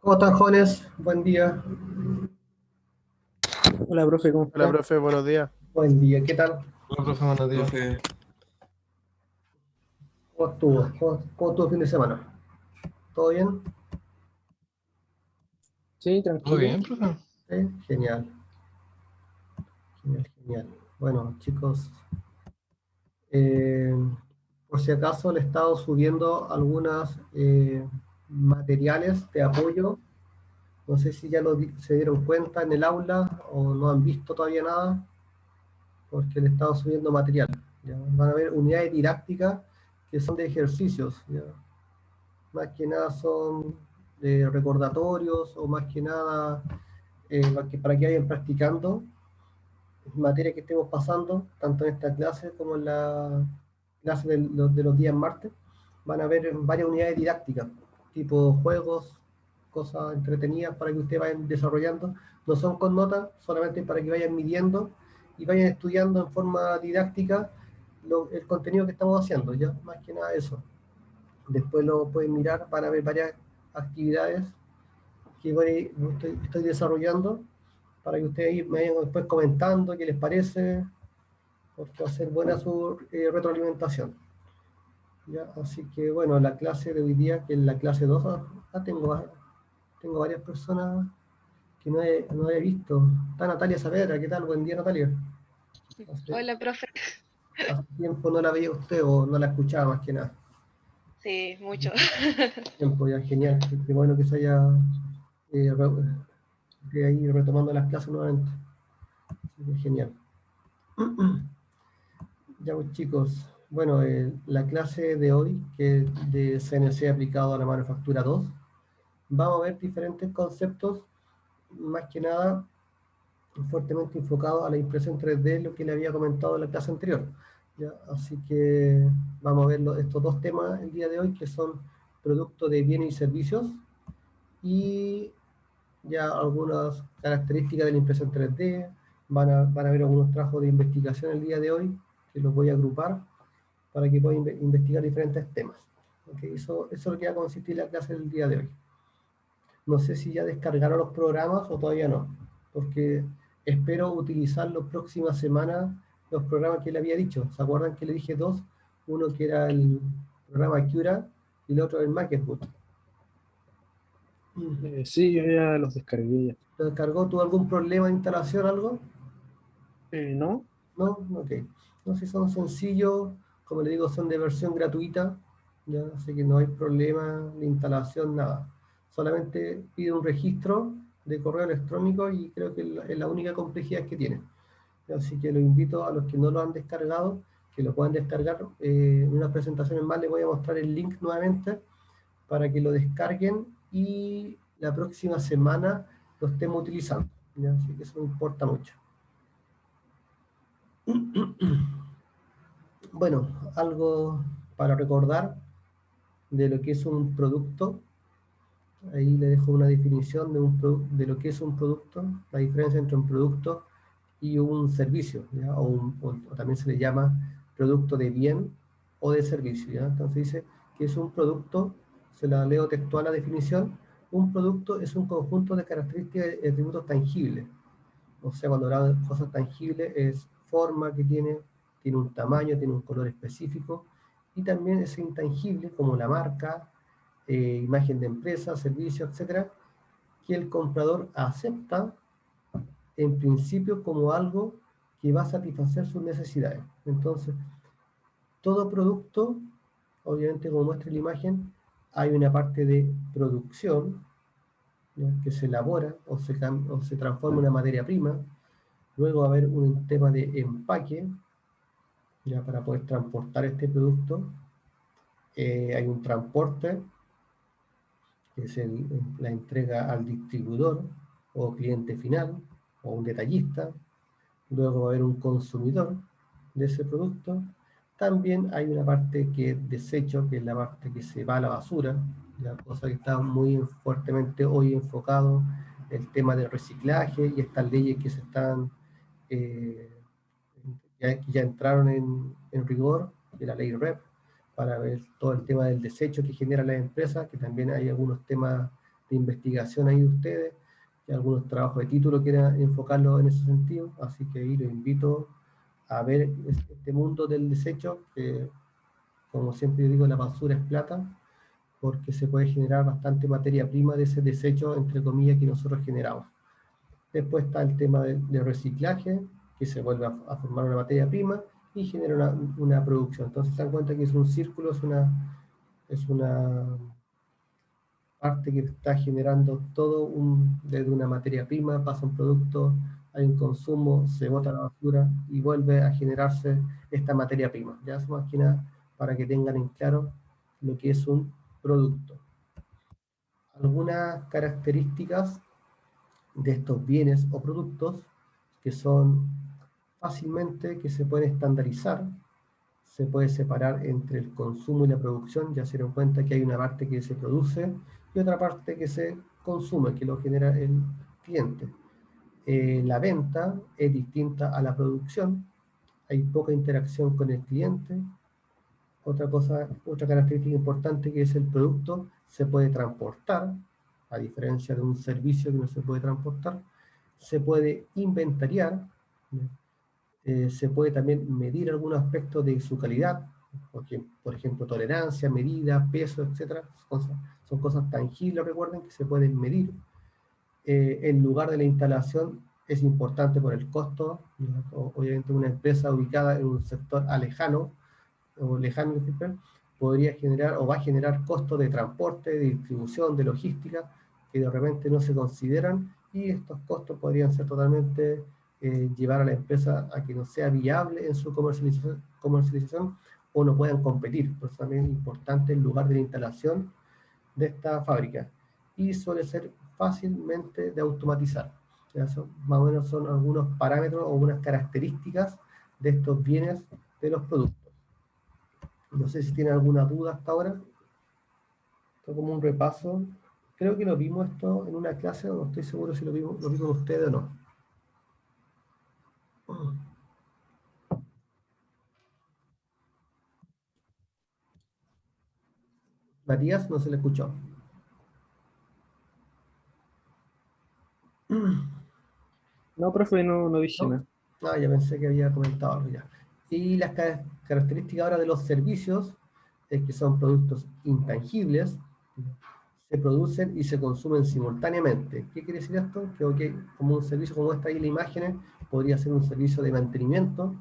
¿Cómo están, jóvenes? Buen día. Hola, profe, ¿cómo Hola, está? profe, buenos días. Buen día. ¿Qué tal? Hola, profe, buenos días. Profe, ¿Cómo estuvo? ¿Cómo estuvo el fin de semana? ¿Todo bien? Sí, ¿Todo tranquilo. bien, profe? Sí, genial. Genial, genial. Bueno, chicos, eh, por si acaso le he estado subiendo algunos materiales de apoyo. No sé si ya se dieron cuenta en el aula o no han visto todavía nada, porque le he estado subiendo material. ¿Ya? Van a ver unidades didácticas que son de ejercicios. ¿Ya? Más que nada son recordatorios o más que nada para que vayan practicando materias que estemos pasando, tanto en esta clase como en la clase de los días martes. Van a haber varias unidades didácticas, tipo juegos, cosas entretenidas para que ustedes vayan desarrollando. No son con notas, solamente para que vayan midiendo y vayan estudiando en forma didáctica el contenido que estamos haciendo, ya, más que nada eso. Después lo pueden mirar para ver varias actividades que estoy desarrollando para que ustedes me vayan después comentando qué les parece, porque va a ser buena su retroalimentación. ¿Ya? Así que bueno, la clase de hoy día, que es la clase 2, tengo varias personas que no he visto. Está Natalia Saavedra, ¿qué tal? Buen día, Natalia. Hola, profe. Hace tiempo no la veía usted o no la escuchaba más que nada. Sí, mucho. Tiempo ya, genial. Qué bueno que se haya ahí retomando las clases nuevamente. Así que genial. Ya pues, chicos, bueno, la clase de hoy, que es de CNC aplicado a la manufactura 2, vamos a ver diferentes conceptos, más que nada fuertemente enfocados a la impresión 3D, lo que le había comentado en la clase anterior. ¿Ya? Así que vamos a ver estos dos temas el día de hoy, que son productos de bienes y servicios, y ya algunas características de la impresión 3D. Van a ver algunos trabajos de investigación el día de hoy, que los voy a agrupar para que puedan investigar diferentes temas. ¿Okay? Eso es lo que va a consistir la clase del día de hoy. No sé si ya descargaron los programas o todavía no, porque espero utilizar la próxima semana los programas que le había dicho. ¿Se acuerdan que le dije dos? Uno que era el programa Cura y el otro el MakeBoot. Sí, yo ya los descargué ya. ¿Lo descargó? ¿Tuvo algún problema de instalación, algo? ¿No? ¿No? Ok. No sé si son sencillos, como le digo, son de versión gratuita, ¿ya? Así que no hay problema de instalación, nada. Solamente pide un registro de correo electrónico y creo que es la única complejidad que tiene. Así que los invito a los que no lo han descargado, que lo puedan descargar. En unas presentaciones más les voy a mostrar el link nuevamente para que lo descarguen y la próxima semana lo estemos utilizando, ¿ya? Así que eso me importa mucho. Bueno, algo para recordar de lo que es un producto. Ahí le dejo una definición de lo que es un producto, la diferencia entre un producto y un servicio, ¿ya? O también se le llama producto de bien o de servicio, ¿ya? Entonces dice que es un producto, se la leo textual la definición: un producto es un conjunto de características y atributos tangibles. O sea, cuando hablamos de cosas tangibles, es forma que tiene un tamaño, tiene un color específico, y también es intangible, como la marca, imagen de empresa, servicio, etcétera, que el comprador acepta en principio como algo que va a satisfacer sus necesidades. Entonces, todo producto, obviamente como muestra la imagen, hay una parte de producción, ¿ya? Que se elabora o se transforma en una materia prima. Luego va a haber un tema de empaque, ya para poder transportar este producto. Hay un transporte, que es la entrega al distribuidor o cliente final o un detallista. Luego va a haber un consumidor de ese producto. También hay una parte que es desecho, que es la parte que se va a la basura, la cosa que está muy fuertemente hoy enfocado el tema del reciclaje y estas leyes que se están eh, que ya entraron en rigor, de la ley REP, para ver todo el tema del desecho que generan las empresas, que también hay algunos temas de investigación ahí de ustedes, que algunos trabajos de título quieran enfocarlo en ese sentido, así que ahí los invito a ver este mundo del desecho, que como siempre yo digo, la basura es plata, porque se puede generar bastante materia prima de ese desecho, entre comillas, que nosotros generamos. Después está el tema de reciclaje, que se vuelve a formar una materia prima y genera una producción. Entonces se dan cuenta que es un círculo, es una parte que está generando todo desde una materia prima, pasa un producto, hay un consumo, se bota la basura y vuelve a generarse esta materia prima. Ya es más que nada para que tengan en claro lo que es un producto. Algunas características de estos bienes o productos que son fácilmente, que se pueden estandarizar, se puede separar entre el consumo y la producción. Ya se dieron cuenta que hay una parte que se produce y otra parte que se consume, que lo genera el cliente. La venta es distinta a la producción, hay poca interacción con el cliente. Otra característica importante, que es el producto se puede transportar, a diferencia de un servicio que no se puede transportar. Se puede inventariar, se puede también medir algunos aspectos de su calidad, porque, por ejemplo, tolerancia, medida, peso, etc. Son cosas tangibles, recuerden, que se pueden medir. El lugar de la instalación es importante por el costo. Obviamente una empresa ubicada en un sector lejano, podría generar o va a generar costos de transporte, de distribución, de logística, que de repente no se consideran, y estos costos podrían ser totalmente llevar a la empresa a que no sea viable en su comercialización o no puedan competir. Por eso también es importante el lugar de la instalación de esta fábrica, y suele ser fácilmente de automatizar. Más o menos son algunos parámetros o unas características de estos bienes, de los productos. No sé si tienen alguna duda hasta ahora. Esto como un repaso. Creo que lo vimos esto en una clase, no estoy seguro si lo vimos ustedes o no. Matías, no se le escuchó. No, profe, no dije ¿No? nada. Ah, ya pensé que había comentado algo ya. Y las características ahora de los servicios es que son productos intangibles, se producen y se consumen simultáneamente. ¿Qué quiere decir esto? Que como un servicio, como está ahí en la imagen, podría ser un servicio de mantenimiento,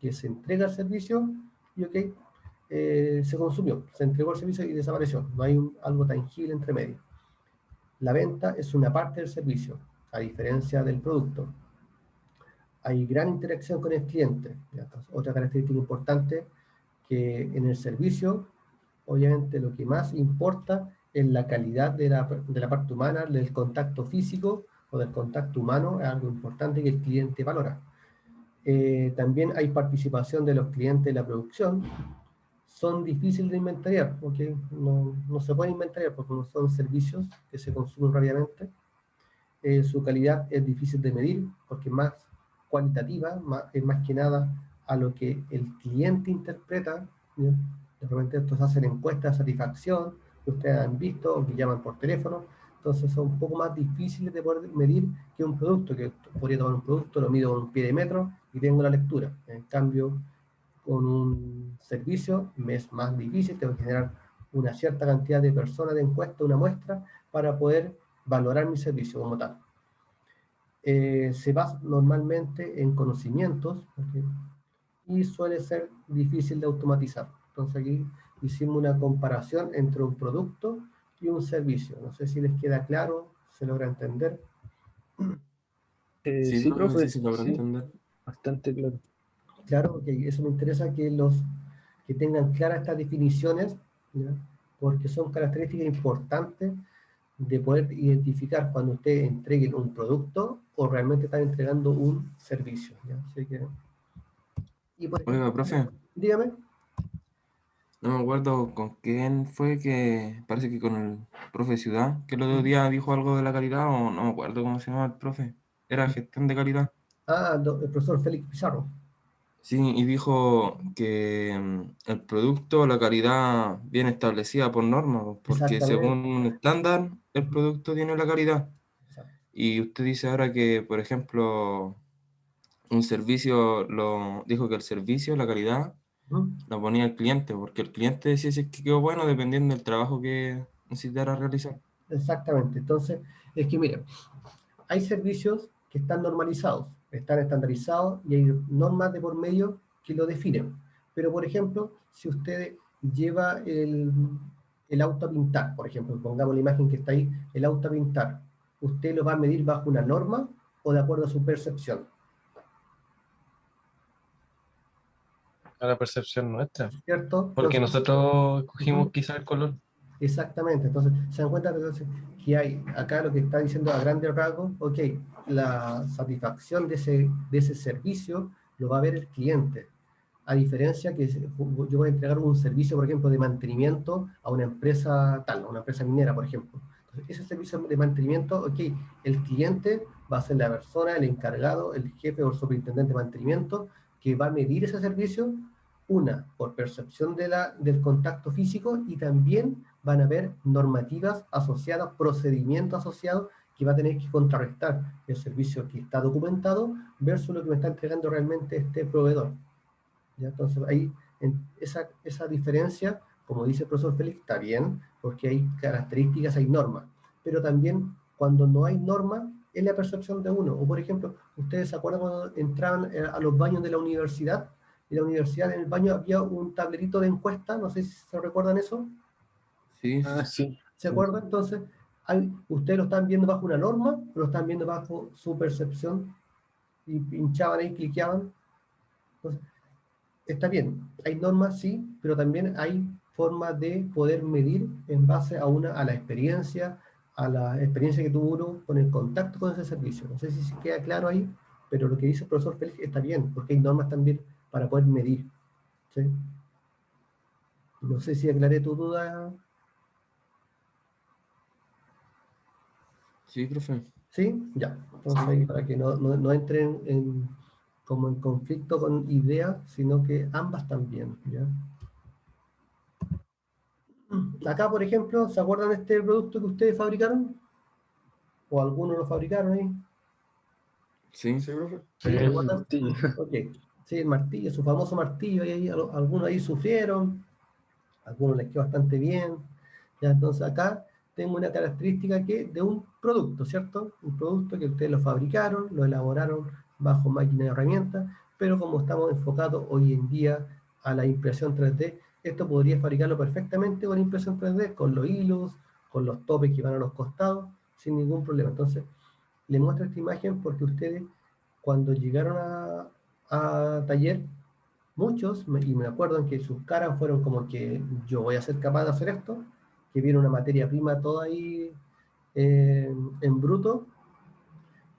que se entrega el servicio, y se consumió, se entregó el servicio y desapareció. No hay algo tangible entre medio. La venta es una parte del servicio, a diferencia del producto. Hay gran interacción con el cliente. Otra característica importante que en el servicio, obviamente lo que más importa es la calidad de la parte humana, del contacto físico o del contacto humano, es algo importante que el cliente valora. También hay participación de los clientes en la producción. Son difíciles de inventariar, porque no se pueden inventariar porque no son servicios que se consumen rápidamente. Su calidad es difícil de medir porque es más cualitativa, es más que nada a lo que el cliente interpreta, ¿ya? De repente estos hacen encuestas de satisfacción que ustedes han visto o que llaman por teléfono, entonces son un poco más difíciles de poder medir que un producto, que podría tomar un producto, lo mido con un pie de metro y tengo la lectura. En cambio, con un servicio me es más difícil, tengo que generar una cierta cantidad de personas de encuesta, una muestra, para poder valorar mi servicio como tal. Se basa normalmente en conocimientos, ¿okay? Y suele ser difícil de automatizar. Entonces aquí hicimos una comparación entre un producto y un servicio. No sé si les queda claro, se logra entender. Sí, Sí, profe, sí profe, se logra sí, entender. bastante claro. Claro, que eso me interesa que tengan claras estas definiciones, ¿ya? Porque son características importantes de poder identificar cuando ustedes entreguen un producto o realmente están entregando un servicio, ¿ya? Así que, y por ejemplo, Oiga, profe, dígame. no me acuerdo con quién fue que, parece que con el profe Ciudad, que el otro día dijo algo de la calidad, o no me acuerdo cómo se llama el profe. Era gestión de calidad. El profesor Félix Pizarro. Sí, y dijo que el producto, la calidad bien establecida por norma, pues, porque Exactamente. según un estándar, el Ujú. producto tiene la calidad. Exacto. Y usted dice ahora que, por ejemplo, un servicio, dijo que el servicio, la calidad, Ujú. la ponía el cliente, porque el cliente decía si es que quedó bueno dependiendo del trabajo que necesitara realizar. Exactamente. Entonces, es que miren, hay servicios que están normalizados, están estandarizados y hay normas de por medio que lo definen. Pero, por ejemplo, si usted lleva el auto a pintar, por ejemplo, pongamos la imagen que está ahí, el auto a pintar, ¿usted lo va a medir bajo una norma o de acuerdo a su percepción? A la percepción nuestra. ¿Cierto? Porque Entonces, nosotros escogimos ujú. quizá el color. Exactamente, entonces se dan cuenta entonces, que hay acá lo que está diciendo a grandes rasgos, ok, la satisfacción de ese servicio lo va a ver el cliente, a diferencia que yo voy a entregar un servicio, por ejemplo, de mantenimiento a una empresa tal, a una empresa minera, por ejemplo. Entonces, ese servicio de mantenimiento, ok, el cliente va a ser la persona, el encargado, el jefe o el superintendente de mantenimiento, que va a medir ese servicio, una, por percepción del contacto físico, y también van a haber normativas asociadas, procedimientos asociados que va a tener que contrarrestar el servicio que está documentado versus lo que me está entregando realmente este proveedor. ¿Ya? Entonces ahí esa diferencia, como dice el profesor Félix, está bien, porque hay características, hay normas, pero también cuando no hay norma es la percepción de uno. O por ejemplo, ¿ustedes se acuerdan cuando entraban a los baños de la universidad? En la universidad, en el baño había un tablerito de encuesta, no sé si se recuerdan eso. Sí, Ah, sí, ¿Se sí. acuerdan? Entonces, ustedes lo están viendo bajo una norma, o lo están viendo bajo su percepción, y pinchaban ahí, cliqueaban. Entonces, está bien, hay normas, sí, pero también hay formas de poder medir en base a la experiencia que tuvo uno con el contacto con ese servicio. No sé si se queda claro ahí, pero lo que dice el profesor Félix está bien, porque hay normas también para poder medir. ¿Sí? No sé si aclaré tu duda. sí, profe. ¿Sí? Ya. Entonces ahí Sí. para que no entren como en conflicto con ideas, sino que ambas también, ¿ya? Acá, por ejemplo, ¿se acuerdan de este producto que ustedes fabricaron? ¿O algunos lo fabricaron ahí? Sí, profe. ¿Sí? ¿Se Sí. El acuerdan? martillo. Ok. Sí, el martillo, su famoso martillo, y ahí, algunos ahí sufrieron, algunos les quedó bastante bien. Ya, entonces acá tengo una característica que de un producto, ¿cierto? Un producto que ustedes lo fabricaron, lo elaboraron bajo máquina de herramientas, pero como estamos enfocados hoy en día a la impresión 3D, esto podría fabricarlo perfectamente con impresión 3D, con los hilos, con los topes que van a los costados, sin ningún problema. Entonces, les muestro esta imagen porque ustedes, cuando llegaron a taller, muchos, y me acuerdo en que sus caras fueron como que yo voy a ser capaz de hacer esto, que viene una materia prima toda ahí en bruto,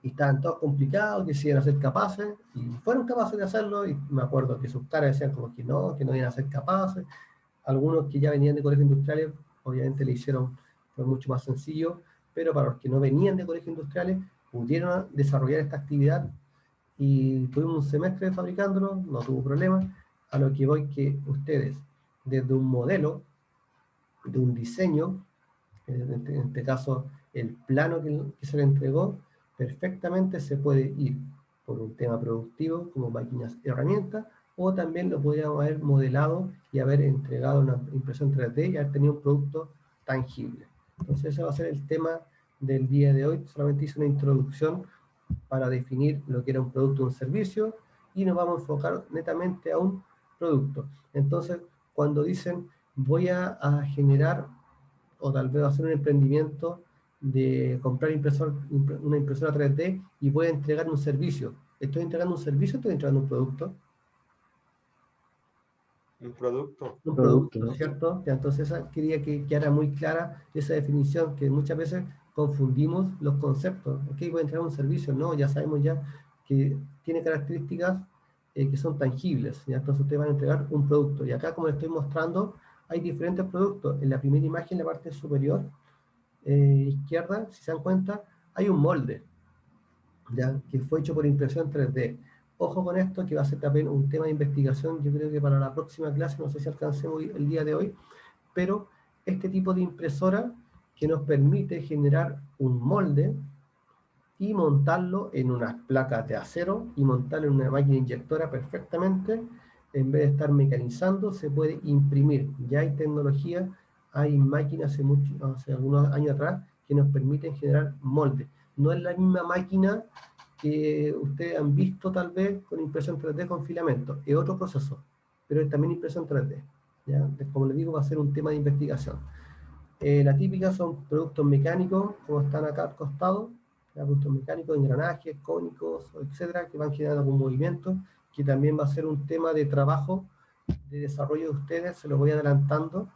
y estaban todos complicados, que si iban a ser capaces, y fueron capaces de hacerlo, y me acuerdo que sus caras decían como que no iban a ser capaces. Algunos que ya venían de colegios industriales, obviamente le hicieron, fue mucho más sencillo, pero para los que no venían de colegios industriales, pudieron desarrollar esta actividad y tuvimos un semestre fabricándolo, no tuvo problema. A lo que voy que ustedes, desde un modelo, de un diseño, en este caso el plano que se le entregó, perfectamente se puede ir por un tema productivo como máquinas y herramientas, o también lo podríamos haber modelado y haber entregado una impresión 3D y haber tenido un producto tangible. Entonces ese va a ser el tema del día de hoy. Solamente hice una introducción para definir lo que era un producto o un servicio, y nos vamos a enfocar netamente a un producto. Entonces, cuando dicen voy a generar, o tal vez hacer un emprendimiento de comprar una impresora 3D y voy a entregar un servicio, ¿estoy entregando un servicio o estoy entregando un producto? Un producto. Un Producto, producto, ¿no? ¿cierto? Ya, entonces quería que quedara muy clara esa definición, que muchas veces confundimos los conceptos. Ok, voy a entregar un servicio, no, ya sabemos ya que tiene características que son tangibles, ¿ya? Entonces ustedes van a entregar un producto, y acá, como les estoy mostrando, hay diferentes productos. En la primera imagen, en la parte superior izquierda, si se dan cuenta, hay un molde, ¿ya? Que fue hecho por impresión 3D. Ojo con esto, que va a ser también un tema de investigación, yo creo que para la próxima clase, no sé si alcancemos el día de hoy, pero este tipo de impresora que nos permite generar un molde y montarlo en unas placas de acero y montarlo en una máquina inyectora perfectamente, en vez de estar mecanizando, se puede imprimir. Ya hay tecnología, hay máquinas hace algunos años atrás que nos permiten generar moldes. No es la misma máquina que ustedes han visto tal vez con impresión 3D con filamento, es otro proceso, pero es también impresión 3D. ¿Ya? Como les digo, va a ser un tema de investigación. La típica son productos mecánicos, como están acá al costado, ¿ya? Productos mecánicos, engranajes, cónicos, etcétera, que van generando algún movimiento, que también va a ser un tema de trabajo, de desarrollo de ustedes, se lo voy adelantando,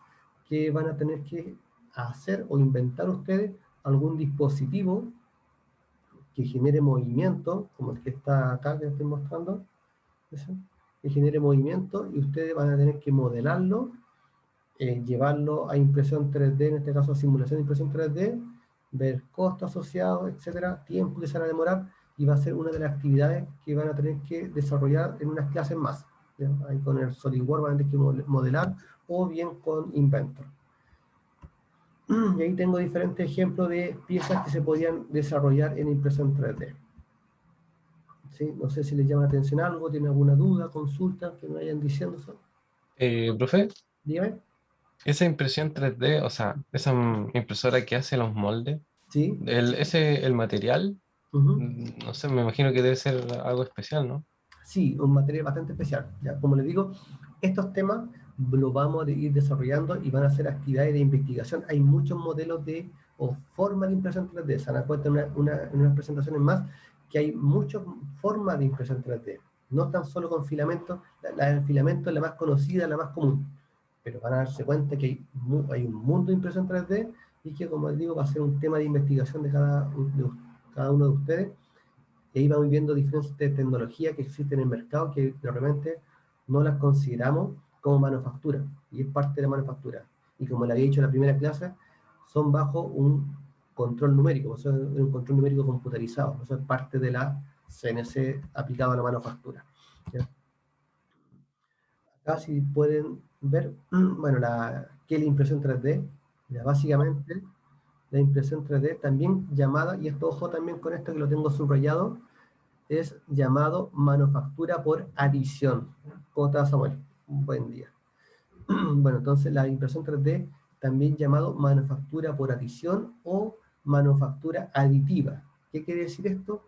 que van a tener que hacer o inventar ustedes algún dispositivo que genere movimiento, como el que está acá, que les estoy mostrando, ¿eso? Que genere movimiento, y ustedes van a tener que modelarlo, llevarlo a impresión 3D, en este caso a simulación de impresión 3D, ver costos asociados, etcétera, tiempo que se van a demorar, y va a ser una de las actividades que van a tener que desarrollar en unas clases más. ¿Ya? Ahí con el SolidWorks van a tener que modelar, o bien con Inventor. Y ahí tengo diferentes ejemplos de piezas que se podían desarrollar en impresión 3D. ¿Sí? No sé si les llama la atención algo, tienen alguna duda, consulta, que me vayan diciendo eso. Profe, Dígame. esa impresión 3D, o sea, esa impresora que hace los moldes, ¿Sí? el material, Ujú. no sé, me imagino que debe ser algo especial, ¿no? Sí, un material bastante especial. ¿Ya? Como les digo, estos temas los vamos a ir desarrollando y van a ser actividades de investigación. Hay muchos modelos o formas de impresión 3D. Se dan cuenta en unas presentaciones más que hay muchas formas de impresión 3D. No tan solo con filamentos. La del filamento es la más conocida, la más común. Pero van a darse cuenta que hay un mundo de impresión 3D, y que, como les digo, va a ser un tema de investigación de cada uno de ustedes. Y ahí vamos viendo diferentes tecnologías que existen en el mercado, que realmente no las consideramos como manufactura, y es parte de la manufactura. Y como le había dicho en la primera clase, son bajo un control numérico, o sea, un control numérico computarizado, o sea, es parte de la CNC aplicada a la manufactura. ¿Ya? Acá, si pueden ver, bueno, ¿qué es la impresión 3D? Ya, básicamente, la impresión 3D, también llamada, y esto ojo también con esto que lo tengo subrayado, es llamado manufactura por adición. ¿Cómo estás, Samuel? Un buen día. Bueno, entonces la impresión 3D, también llamado manufactura por adición o manufactura aditiva. ¿Qué quiere decir esto?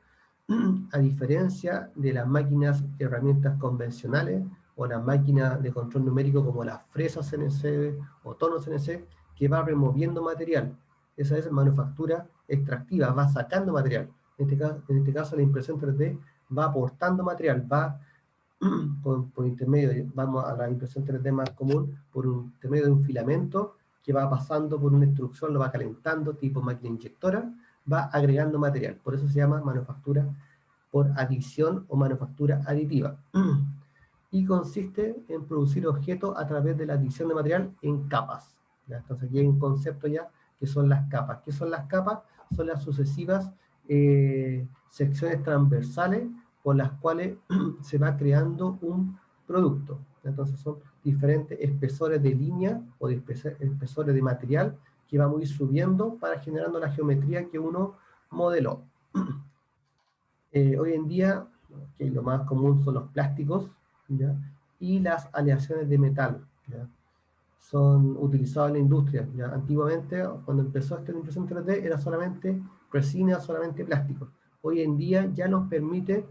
A diferencia de las máquinas y herramientas convencionales, o las máquinas de control numérico como las fresas CNC o tonos CNC, que va removiendo material. Esa es manufactura extractiva, va sacando material. En este caso la impresión 3D va aportando material, va por intermedio, vamos a la impresión 3D más común, por intermedio de un filamento que va pasando por una instrucción, lo va calentando, tipo máquina inyectora, va agregando material. Por eso se llama manufactura por adición o manufactura aditiva. Y consiste en producir objetos a través de la adición de material en capas. ¿Ya? Entonces aquí hay un concepto ya que son las capas. ¿Qué son las capas? Son las sucesivas secciones transversales por las cuales se va creando un producto. Entonces son diferentes espesores de línea o de espesores de material que vamos a ir subiendo para generando la geometría que uno modeló. Hoy en día, okay, lo más común son los plásticos, ¿ya? Y las aleaciones de metal, ¿ya? Son utilizados en la industria. ¿Ya? Antiguamente, cuando empezó esta impresión 3D, era solamente resina, solamente plástico. Hoy en día ya nos permite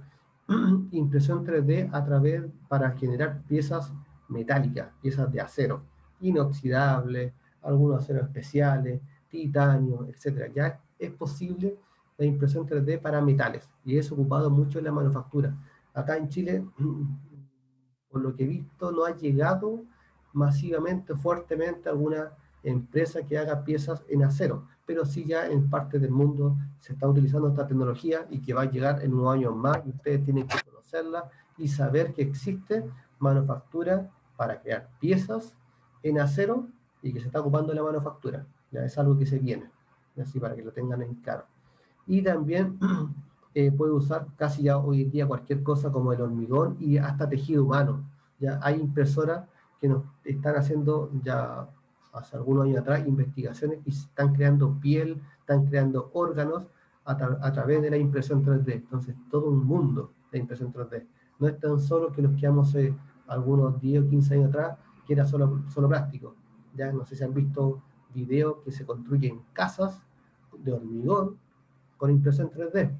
impresión 3D a través para generar piezas metálicas, piezas de acero, inoxidables, algunos aceros especiales, titanio, etc. Ya es posible la impresión 3D para metales y es ocupado mucho en la manufactura. Acá en Chile, por lo que he visto, no ha llegado masivamente, fuertemente alguna empresa que haga piezas en acero, pero sí ya en parte del mundo se está utilizando esta tecnología y que va a llegar en unos años más y ustedes tienen que conocerla y saber que existe manufactura para crear piezas en acero y que se está ocupando en la manufactura. Ya es algo que se viene, así para que lo tengan en claro. Y también puede usar casi ya hoy en día cualquier cosa como el hormigón y hasta tejido humano. Ya hay impresoras que nos están haciendo ya hace algunos años atrás investigaciones y están creando piel, están creando órganos a través de la impresión 3D. Entonces, todo un mundo de impresión 3D. No es tan solo que nos quedamos algunos 10 o 15 años atrás, que era solo plástico. Ya no sé si han visto videos que se construyen casas de hormigón con impresión 3D.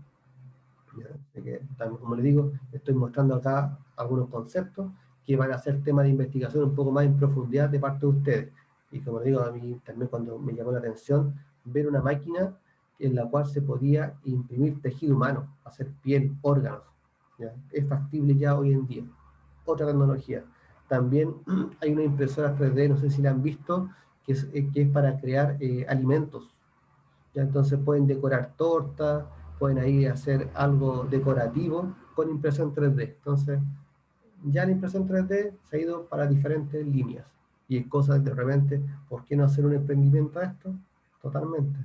Así que, como les digo, estoy mostrando acá algunos conceptos que van a ser temas de investigación un poco más en profundidad de parte de ustedes. Y como les digo, a mí también cuando me llamó la atención ver una máquina en la cual se podía imprimir tejido humano, hacer piel, órganos. ¿Ya? Es factible ya hoy en día. Otra tecnología. También hay una impresora 3D, no sé si la han visto, que es para crear alimentos. ¿Ya? Entonces pueden decorar tortas, pueden ahí hacer algo decorativo con impresión 3D. Entonces, ya la impresión 3D se ha ido para diferentes líneas. Y es cosa de repente, ¿por qué no hacer un emprendimiento a esto? Totalmente.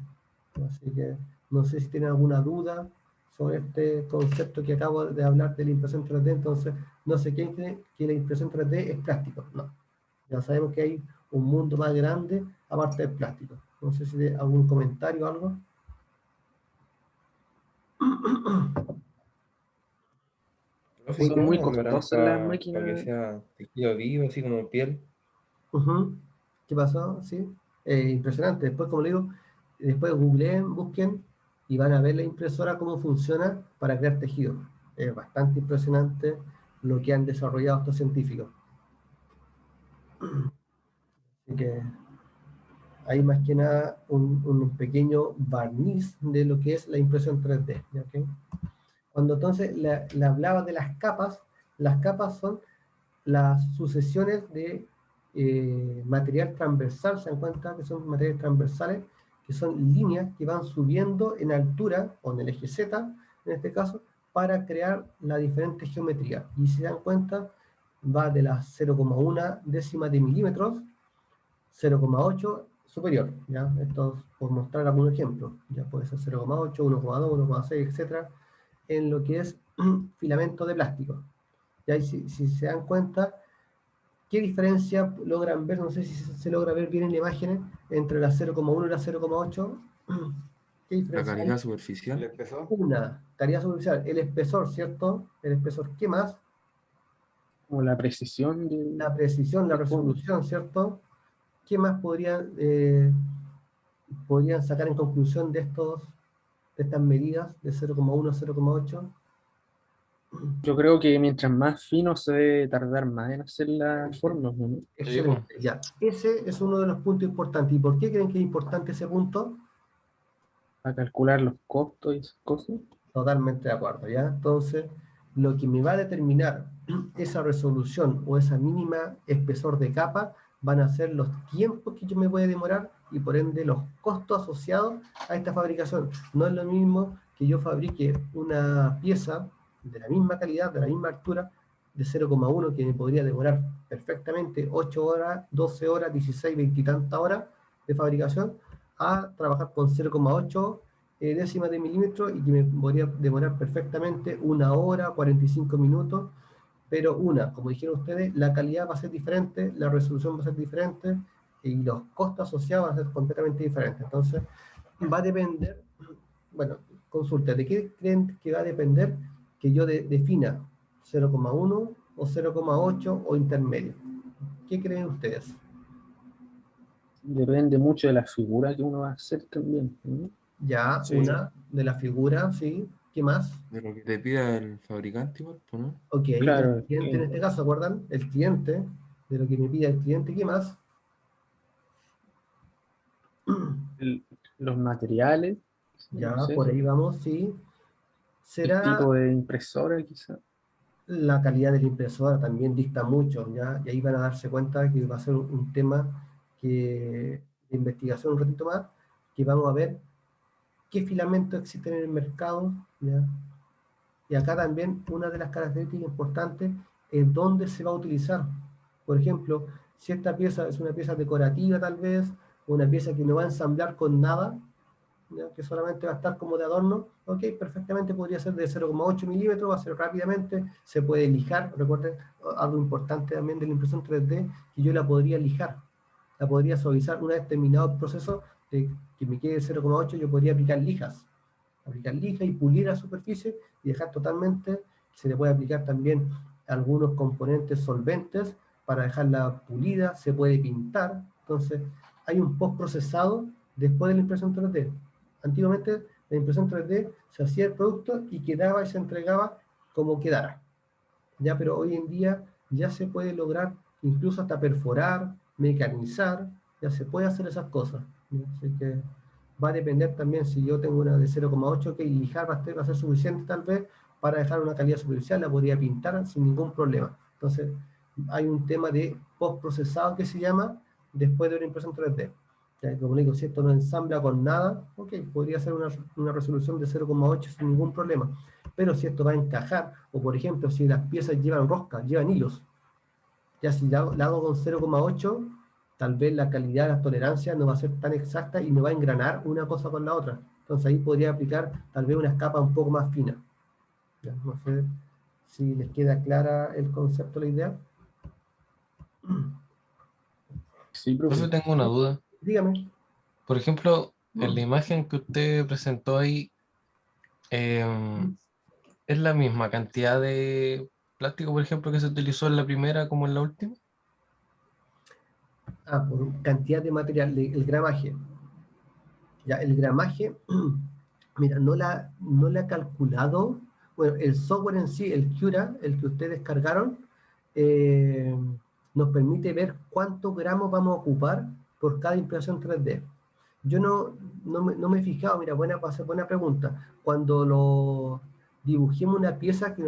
Así que no sé si tienen alguna duda sobre este concepto que acabo de hablar de la impresión 3D. Entonces, no sé quién cree que la impresión 3D es plástico. No. Ya sabemos que hay un mundo más grande aparte del plástico. No sé si hay algún comentario o algo. Profe, Son ¿cómo muy lo harán costosas las para que máquinas. sea tejido vivo, así como piel? ¿Qué pasó? Sí. Impresionante. Después, como le digo, después googleen, busquen y van a ver la impresora cómo funciona para crear tejido. Es bastante impresionante lo que han desarrollado estos científicos. Así que hay más que nada un pequeño barniz de lo que es la impresión 3D. ¿Okay? Cuando entonces le hablaba de las capas son las sucesiones de material transversal, se dan cuenta que son materiales transversales, que son líneas que van subiendo en altura, o en el eje Z, en este caso, para crear la diferente geometría. Y si se dan cuenta, va de las 0,1 décimas de milímetros, 0,8 superior, ¿ya? Esto por mostrar algún ejemplo, ya puede ser 0,8, 1,2, 1,6, etc., en lo que es filamento de plástico. Y ahí si se dan cuenta, ¿qué diferencia logran ver? No sé si se logra ver bien en la imagen entre la 0,1 y la 0,8. ¿Qué La diferencia hay? calidad superficial. empezó? Una, calidad superficial, el espesor, ¿cierto? El espesor, ¿qué más? Como la precisión La precisión, la del fondo. resolución, ¿cierto? ¿Qué más podrían sacar en conclusión de estas medidas de 0,1 a 0,8? Yo creo que mientras más fino se debe tardar más en hacer las formas, ¿no? Excelente, ya. Ese es uno de los puntos importantes. ¿Y por qué creen que es importante ese punto? A calcular los costos y esas cosas. Totalmente de acuerdo, ¿ya? Entonces, lo que me va a determinar esa resolución o esa mínima espesor de capa van a ser los tiempos que yo me voy a demorar y por ende los costos asociados a esta fabricación. No es lo mismo que yo fabrique una pieza de la misma calidad, de la misma altura, de 0,1 que me podría demorar perfectamente 8 horas, 12 horas, 16, 20 y tantas horas de fabricación, a trabajar con 0,8 décimas de milímetro y que me podría demorar perfectamente 1 hora, 45 minutos, pero como dijeron ustedes, la calidad va a ser diferente, la resolución va a ser diferente y los costos asociados van a ser completamente diferentes. Entonces, va a depender, bueno, consulta, ¿de qué creen que va a depender que yo defina 0,1 o 0,8 o intermedio? ¿Qué creen ustedes? Depende mucho de la figura que uno va a hacer también, ¿no? Ya, Sí. una de las figuras, ¿sí? ¿Qué más? De lo que te pida el fabricante, igual, pues, ¿no? Ok, Claro, el cliente en este caso, ¿se acuerdan? El cliente, de lo que me pide el cliente, ¿qué más? el- los materiales, no Ya, sé, por ahí vamos, sí. el Será tipo de impresora quizá. la calidad de la impresora también dicta mucho, ¿ya? Y ahí van a darse cuenta que va a ser un tema de investigación un ratito más, que vamos a ver qué filamentos existen en el mercado, ¿ya? Y acá también una de las características importantes es dónde se va a utilizar. Por ejemplo, si esta pieza es una pieza decorativa tal vez, o una pieza que no va a ensamblar con nada, ¿ya? Que solamente va a estar como de adorno, ok, perfectamente podría ser de 0,8 milímetros, va a ser rápidamente, se puede lijar, recuerden, algo importante también de la impresión 3D, que yo la podría lijar, la podría suavizar una vez terminado el proceso de que me quede 0,8, yo podría aplicar lija y pulir la superficie y dejar totalmente, se le puede aplicar también algunos componentes solventes para dejarla pulida, se puede pintar, entonces hay un post-procesado después de la impresión 3D. Antiguamente la impresión 3D se hacía el producto y quedaba y se entregaba como quedara, ya, pero hoy en día ya se puede lograr incluso hasta perforar, mecanizar, ya se puede hacer esas cosas, ¿ya? Así que va a depender también si yo tengo una de 0,8 que lijar va a ser suficiente tal vez para dejar una calidad superficial, la podría pintar sin ningún problema. Entonces, hay un tema de postprocesado que se llama después de una impresión 3D. Ya, como digo, si esto no ensambla con nada, ok, podría ser una resolución de 0,8 sin ningún problema. Pero si esto va a encajar, o por ejemplo, si las piezas llevan rosca, llevan hilos, ya si la hago con 0,8, tal vez la calidad, la tolerancia no va a ser tan exacta y me va a engranar una cosa con la otra. Entonces ahí podría aplicar tal vez una capa un poco más fina. Ya, no sé si les queda clara el concepto, la idea. Sí, Profe, profe. tengo una duda. Dígame. Por ejemplo, en la imagen que usted presentó ahí, ¿es la misma cantidad de plástico, por ejemplo, que se utilizó en la primera como en la última? Por cantidad de material, el gramaje. Ya, el gramaje, mira, no la he calculado. Bueno, el software en sí, el Cura, el que ustedes cargaron, eh, nos permite ver cuántos gramos vamos a ocupar por cada impresión 3D. Yo no me he fijado, mira, buena pregunta. Cuando dibujemos una pieza que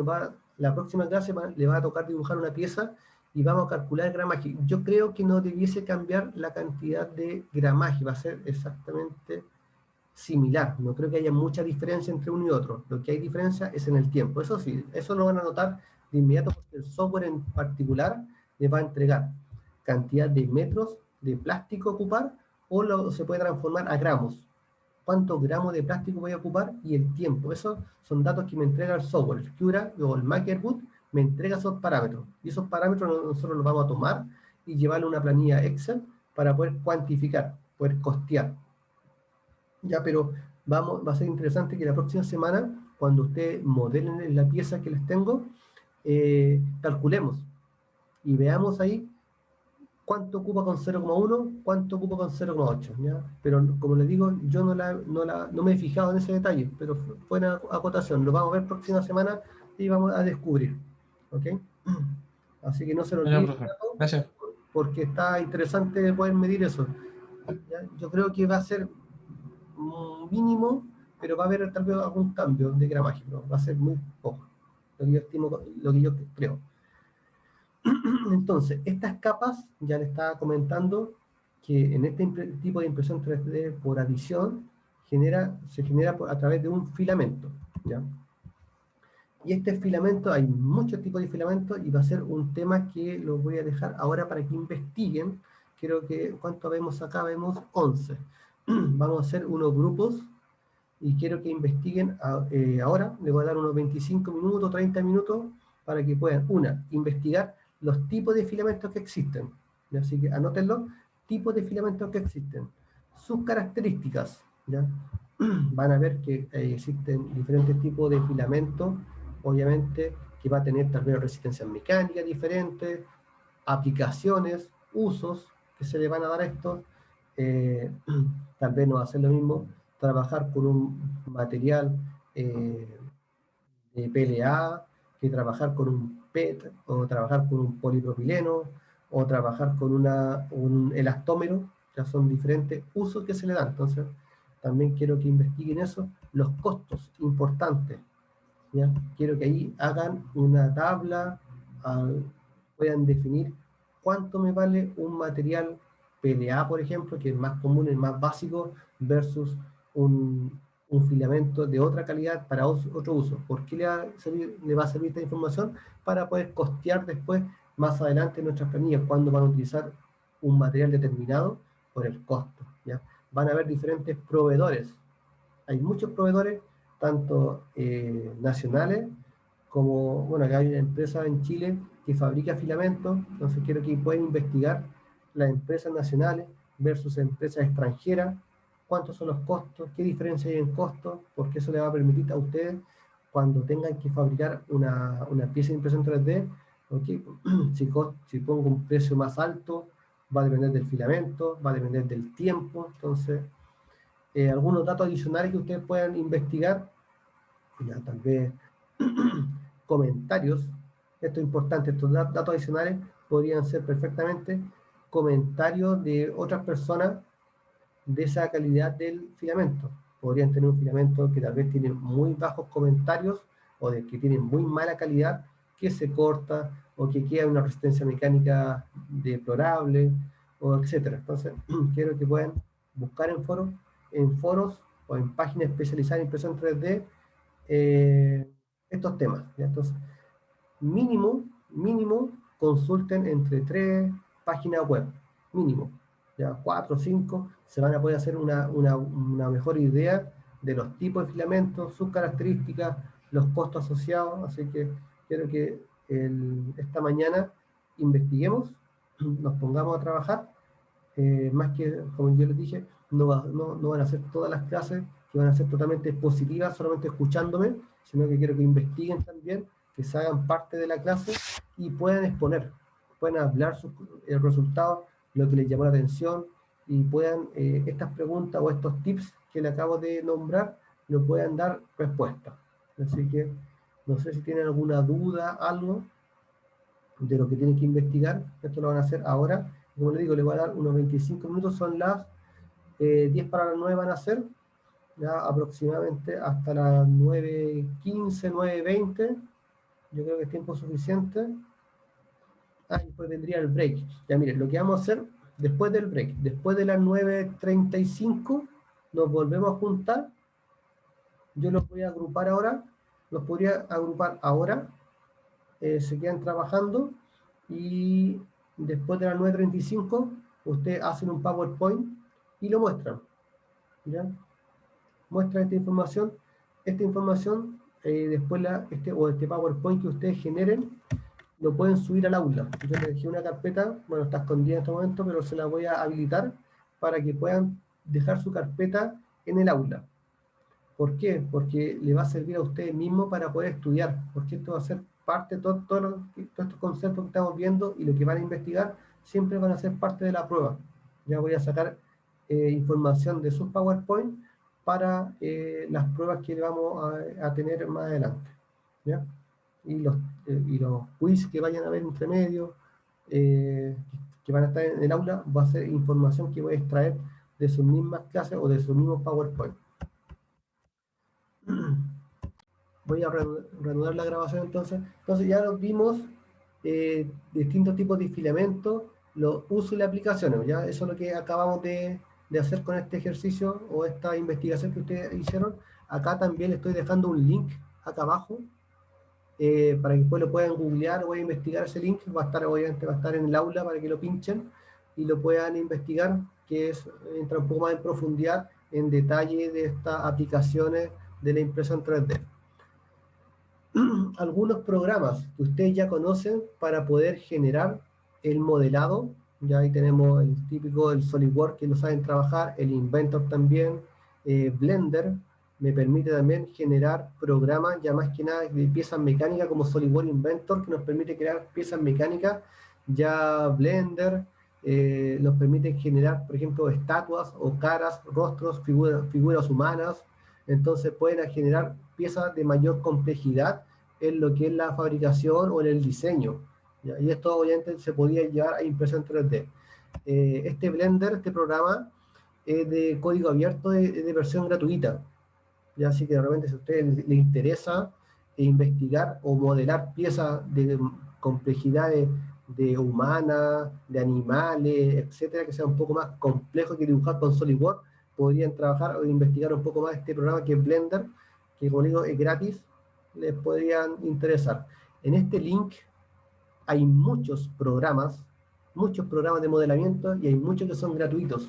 la próxima clase le va a tocar dibujar una pieza y vamos a calcular el gramaje. Yo creo que no debiese cambiar la cantidad de gramaje, va a ser exactamente similar. No creo que haya mucha diferencia entre uno y otro. Lo que hay diferencia es en el tiempo. Eso sí, eso lo van a notar de inmediato porque el software en particular les va a entregar cantidad de metros de plástico a ocupar o se puede transformar a gramos. ¿Cuántos gramos de plástico voy a ocupar? Y el tiempo. Esos son datos que me entrega el software. El Cura o el MakerBoot me entrega esos parámetros. Y esos parámetros nosotros los vamos a tomar y llevarlo a una planilla Excel para poder cuantificar, poder costear. Ya, pero va a ser interesante que la próxima semana, cuando ustedes modelen la pieza que les tengo, calculemos y veamos ahí cuánto ocupa con 0,1, cuánto ocupa con 0,8, ¿ya? Pero como les digo, yo no me he fijado en ese detalle, pero fue una acotación. Lo vamos a ver próxima semana y vamos a descubrir. ¿Ok? Así que no se lo Ya, olviden, profe. Gracias. porque está interesante poder medir eso. ¿Ya? Yo creo que va a ser mínimo, pero va a haber tal vez algún cambio de gramaje, ¿no? Va a ser muy poco, lo que yo estimo, lo que yo creo. Entonces, estas capas, ya le estaba comentando que en este tipo de impresión 3D por adición, se genera a través de un filamento, ¿ya? Y este filamento, hay muchos tipos de filamentos y va a ser un tema que los voy a dejar ahora para que investiguen. Creo que, ¿cuánto vemos acá? Vemos 11. Vamos a hacer unos grupos y quiero que investiguen ahora. Les voy a dar unos 25 minutos, 30 minutos para que puedan, investigar los tipos de filamentos que existen. ¿Ya? Así que anótenlo, tipos de filamentos que existen. Sus características, ¿ya? Van a ver que existen diferentes tipos de filamentos, obviamente, que va a tener tal vez resistencias mecánicas diferentes, aplicaciones, usos que se le van a dar a esto. Tal vez no va a ser lo mismo trabajar con un material de PLA que trabajar con un PET, o trabajar con un polipropileno, o trabajar con un elastómero. Ya son diferentes usos que se le dan. Entonces, también quiero que investiguen eso. Los costos importantes, ¿ya? Quiero que ahí hagan una tabla, puedan definir cuánto me vale un material PLA, por ejemplo, que es el más común, el más básico, versus un filamento de otra calidad para otro uso. ¿Por qué le va a servir esta información? Para poder costear después, más adelante en nuestras planillas, cuando van a utilizar un material determinado por el costo, ¿ya? Van a haber diferentes proveedores. Hay muchos proveedores, tanto nacionales como, bueno, acá hay una empresa en Chile que fabrica filamentos. Entonces quiero que puedan investigar las empresas nacionales versus empresas extranjeras, cuántos son los costos, qué diferencia hay en costos, porque eso le va a permitir a ustedes, cuando tengan que fabricar una pieza de impresión 3D, ¿okay? Si pongo un precio más alto, va a depender del filamento, va a depender del tiempo. Entonces, algunos datos adicionales que ustedes puedan investigar, ya tal vez comentarios. Esto es importante, estos datos adicionales podrían ser perfectamente comentarios de otras personas de esa calidad del filamento. Podrían tener un filamento que tal vez tiene muy bajos comentarios, o de que tiene muy mala calidad, que se corta, o que queda una resistencia mecánica deplorable, o etcétera. Entonces, quiero que puedan buscar en foros o en páginas especializadas en impresión 3D estos temas, ¿ya? Entonces, mínimo, consulten entre 3 páginas web, mínimo, ya 4 o 5, se van a poder hacer una mejor idea de los tipos de filamentos, sus características, los costos asociados. Así que quiero que esta mañana investiguemos, nos pongamos a trabajar. Más que, como yo les dije, no van a ser todas las clases que van a ser totalmente positivas, solamente escuchándome, sino que quiero que investiguen también, que se hagan parte de la clase y puedan exponer, puedan hablar sus resultados, lo que les llamó la atención, y puedan, estas preguntas o estos tips que le acabo de nombrar, lo puedan dar respuesta. Así que, no sé si tienen alguna duda, algo de lo que tienen que investigar. Esto lo van a hacer ahora. Como les digo, les voy a dar unos 25 minutos, son las 10 para las 9 van a ser, ya aproximadamente hasta las 9:15, 9:20. Yo creo que es tiempo suficiente. Ah, y después vendría el break. Ya miren, lo que vamos a hacer después del break, después de las 9:35, nos volvemos a juntar. Yo los voy a agrupar ahora, los podría agrupar ahora, se quedan trabajando, y después de las 9:35 ustedes hacen un PowerPoint y lo muestran, ¿ya? Muestran esta información, después este PowerPoint que ustedes generen, lo pueden subir al aula. Yo les dejé una carpeta, bueno, está escondida en este momento, pero se la voy a habilitar para que puedan dejar su carpeta en el aula. ¿Por qué? Porque le va a servir a ustedes mismos para poder estudiar, porque esto va a ser parte de todos estos conceptos que estamos viendo, y lo que van a investigar siempre van a ser parte de la prueba. Ya voy a sacar información de sus PowerPoint para las pruebas que vamos a tener más adelante, ¿ya? y los quiz que vayan a ver entre medio, que van a estar en el aula, va a ser información que voy a extraer de sus mismas clases o de sus mismos PowerPoint. Voy a reanudar la grabación entonces. Entonces ya nos vimos distintos tipos de filamentos, los usos y las aplicaciones. ¿Ya? Eso es lo que acabamos de hacer con este ejercicio o esta investigación que ustedes hicieron. Acá también les estoy dejando un link acá abajo para que después lo puedan googlear o investigar ese link. Va a estar, obviamente, va a estar en el aula para que lo pinchen y lo puedan investigar, que es, entra un poco más en profundidad, en detalle de estas aplicaciones de la impresión 3D. Algunos programas que ustedes ya conocen para poder generar el modelado. Ya ahí tenemos el típico, el SolidWorks, que lo saben trabajar, el Inventor también, Blender me permite también generar programas, ya más que nada de piezas mecánicas como SolidWorks Inventor, que nos permite crear piezas mecánicas. Ya Blender nos permite generar, por ejemplo, estatuas o caras, rostros, figuras humanas. Entonces pueden generar piezas de mayor complejidad en lo que es la fabricación o en el diseño. ¿Ya? Y esto obviamente se podía llevar a impresión 3D. Este Blender, este programa, es de código abierto, de versión gratuita. ¿Ya? Así que de repente si a ustedes les interesa investigar o modelar piezas de complejidades de humanas, de animales, etcétera, que sea un poco más complejo que dibujar con SolidWorks, podrían trabajar o investigar un poco más este programa que es Blender, que como digo es gratis, les podrían interesar. En este link hay muchos programas de modelamiento y hay muchos que son gratuitos.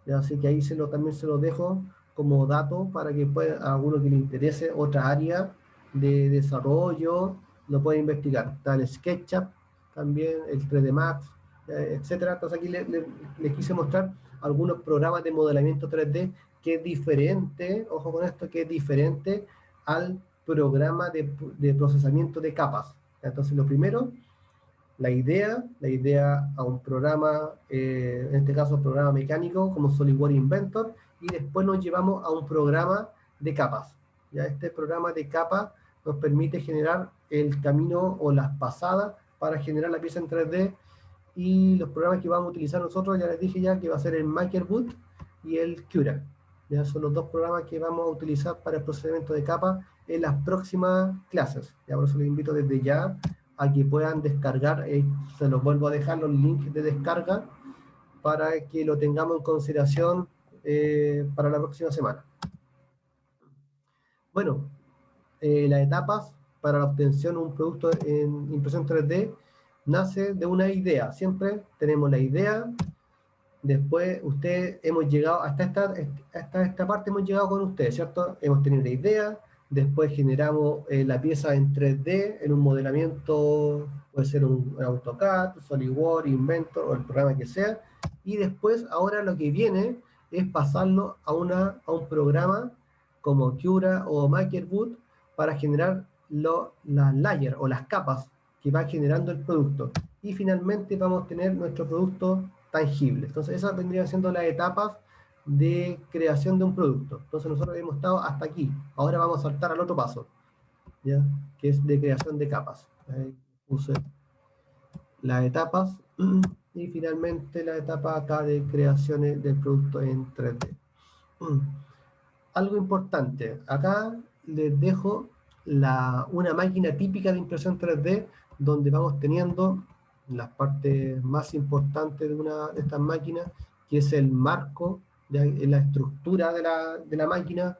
¿Ya? Así que ahí también se los dejo como dato para que a alguno que le interese otra área de desarrollo lo pueda investigar. Está el SketchUp, también el 3D Max, etcétera. Entonces aquí les quise mostrar algunos programas de modelamiento 3D que es diferente, ojo con esto, que es diferente al programa de procesamiento de capas. Entonces lo primero, la idea a un programa, en este caso un programa mecánico como SolidWorks Inventor, y después nos llevamos a un programa de capas. Ya este programa de capas nos permite generar el camino o las pasadas para generar la pieza en 3D, y los programas que vamos a utilizar nosotros, ya les dije ya que va a ser el MakerBoot y el Cura. Ya son los dos programas que vamos a utilizar para el procesamiento de capas en las próximas clases. Ya por eso les invito desde ya a que puedan descargar, se los vuelvo a dejar los links de descarga para que lo tengamos en consideración para la próxima semana. Bueno, las etapas para la obtención de un producto en impresión 3D nace de una idea. Siempre tenemos la idea, después ustedes hemos llegado, hasta esta parte hemos llegado con ustedes, ¿cierto? Hemos tenido la idea, después generamos la pieza en 3D, en un modelamiento, puede ser un AutoCAD, SolidWorks, Inventor o el programa que sea, y después ahora lo que viene es pasarlo a un programa como Cura o MakerBoot para generar las layers o las capas que va generando el producto. Y finalmente vamos a tener nuestro producto tangible. Entonces esas vendrían siendo las etapas de creación de un producto. Entonces nosotros hemos estado hasta aquí. Ahora vamos a saltar al otro paso, ¿ya? Que es de creación de capas. Ahí puse las etapas y finalmente la etapa acá de creaciones del producto en 3D. Algo importante, acá les dejo una máquina típica de impresión 3D donde vamos teniendo las partes más importantes de una de estas máquinas, que es el marco, la estructura de la máquina,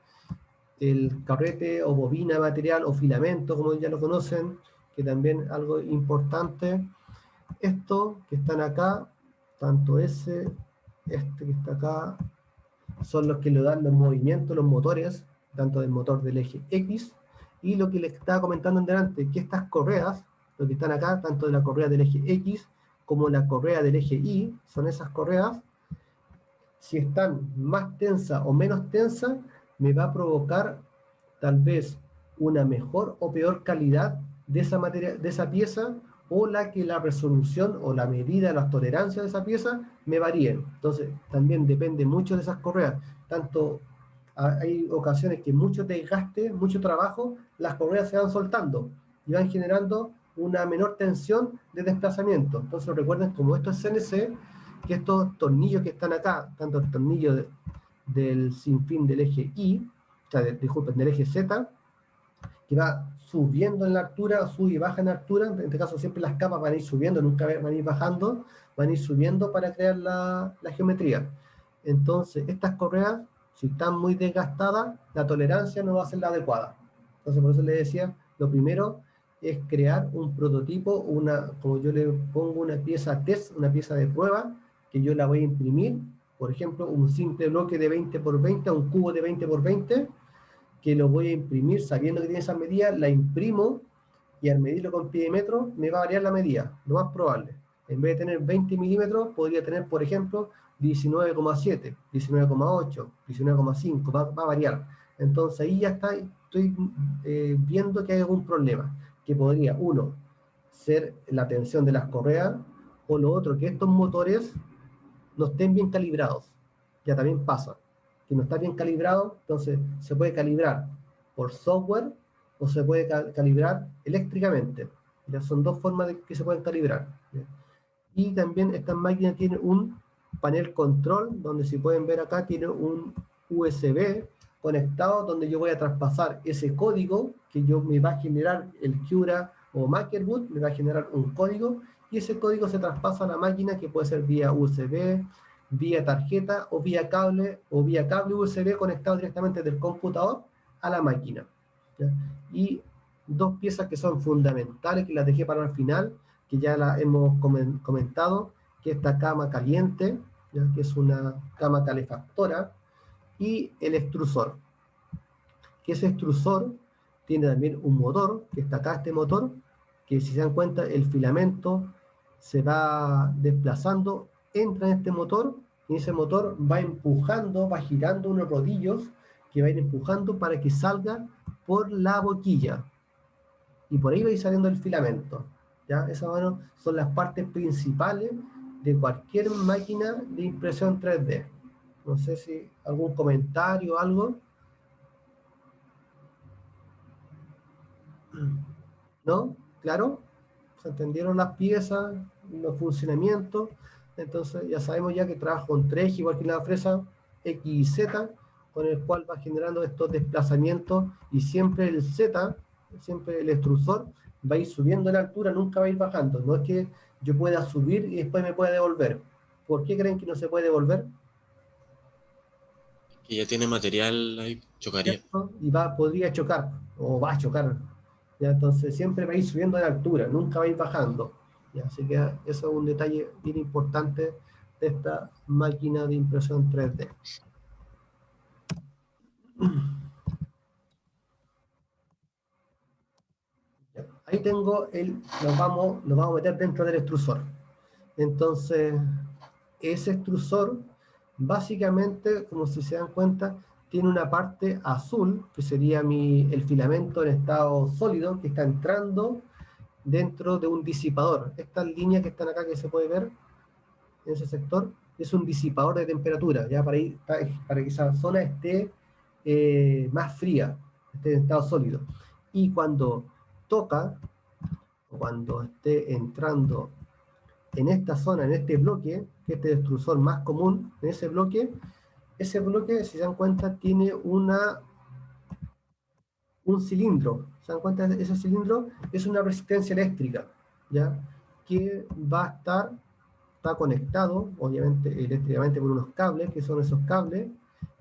el carrete o bobina de material o filamento, como ya lo conocen, que también es algo importante. Esto que están acá, tanto este que está acá, son los que le dan los movimientos, los motores, tanto del motor del eje X, y lo que les estaba comentando en delante, que estas correas, lo que están acá, tanto de la correa del eje X como la correa del eje Y, son esas correas, si están más tensas o menos tensas, me va a provocar tal vez una mejor o peor calidad de esa materia, de esa pieza, o la resolución o la medida de las tolerancias de esa pieza me varíen. Entonces, también depende mucho de esas correas. Tanto hay ocasiones que mucho desgaste, mucho trabajo, las correas se van soltando. y van generando una menor tensión de desplazamiento. Entonces recuerden, como esto es CNC, que estos tornillos que están acá, tanto el tornillo del sinfín del eje Y, o sea, disculpen, del eje Z, que va subiendo en la altura, sube y baja en altura, en este caso siempre las capas van a ir subiendo, nunca van a ir bajando, van a ir subiendo para crear la geometría. Entonces, estas correas, si están muy desgastadas, la tolerancia no va a ser la adecuada. Entonces, por eso les decía, lo primero es crear un prototipo, como yo le pongo una pieza test, una pieza de prueba, que yo la voy a imprimir, por ejemplo, un simple bloque de 20 por 20, un cubo de 20 por 20, que lo voy a imprimir sabiendo que tiene esas medidas, la imprimo y al medirlo con pie de metro me va a variar la medida, lo más probable. En vez de tener 20 milímetros, podría tener, por ejemplo, 19,7, 19,8, 19,5, va a variar. Entonces ahí ya estoy viendo que hay algún problema, que podría, uno, ser la tensión de las correas, o lo otro, que estos motores no estén bien calibrados. Ya también pasa. Si no está bien calibrado, entonces se puede calibrar por software o se puede calibrar eléctricamente. Ya son dos formas de que se pueden calibrar. ¿Ya? Y también esta máquina tiene un panel control, donde si pueden ver acá, tiene un USB conectado, donde yo voy a traspasar ese código que me va a generar el Cura o MakerBoot, me va a generar un código, y ese código se traspasa a la máquina, que puede ser vía USB, vía tarjeta o vía cable USB conectado directamente del computador a la máquina. ¿Ya? Y dos piezas que son fundamentales, que las dejé para el final, que ya la hemos comentado, que esta cama caliente, ¿ya? Que es una cama calefactora, y el extrusor, que ese extrusor tiene también un motor, que está acá este motor, que si se dan cuenta el filamento se va desplazando, entra en este motor, y ese motor va empujando, va girando unos rodillos que va a ir empujando para que salga por la boquilla, y por ahí va a ir saliendo el filamento. ¿Ya? Esas, bueno, son las partes principales de cualquier máquina de impresión 3D. No sé si algún comentario o algo. ¿No? ¿Claro? ¿Se entendieron las piezas, los funcionamientos? Entonces ya sabemos ya que trabaja con tres ejes, igual que la fresa, X y Z, con el cual va generando estos desplazamientos, y siempre el Z, siempre el extrusor, va a ir subiendo en altura, nunca va a ir bajando. No es que yo pueda subir y después me pueda devolver. ¿Por qué creen que no se puede devolver? Que ya tiene material ahí, chocaría. ¿Cierto? Y podría chocar, o va a chocar. ¿Ya? Entonces siempre va a ir subiendo de altura, nunca va a ir bajando. ¿Ya? Así que eso es un detalle bien importante de esta máquina de impresión 3D. Ya. Ahí tengo nos vamos a meter dentro del extrusor. Entonces, ese extrusor, básicamente, como si se dan cuenta, tiene una parte azul, que sería el filamento en estado sólido, que está entrando dentro de un disipador. Estas líneas que están acá, que se puede ver en ese sector, es un disipador de temperatura, ya para que esa zona esté más fría, esté en estado sólido. Y cuando toca, o cuando esté entrando en esta zona, en este bloque, que este extrusor más común, en ese bloque, si se dan cuenta, tiene un cilindro. ¿Se dan cuenta? Ese cilindro es una resistencia eléctrica, ¿ya? Que está conectado, obviamente, eléctricamente por unos cables, que son esos cables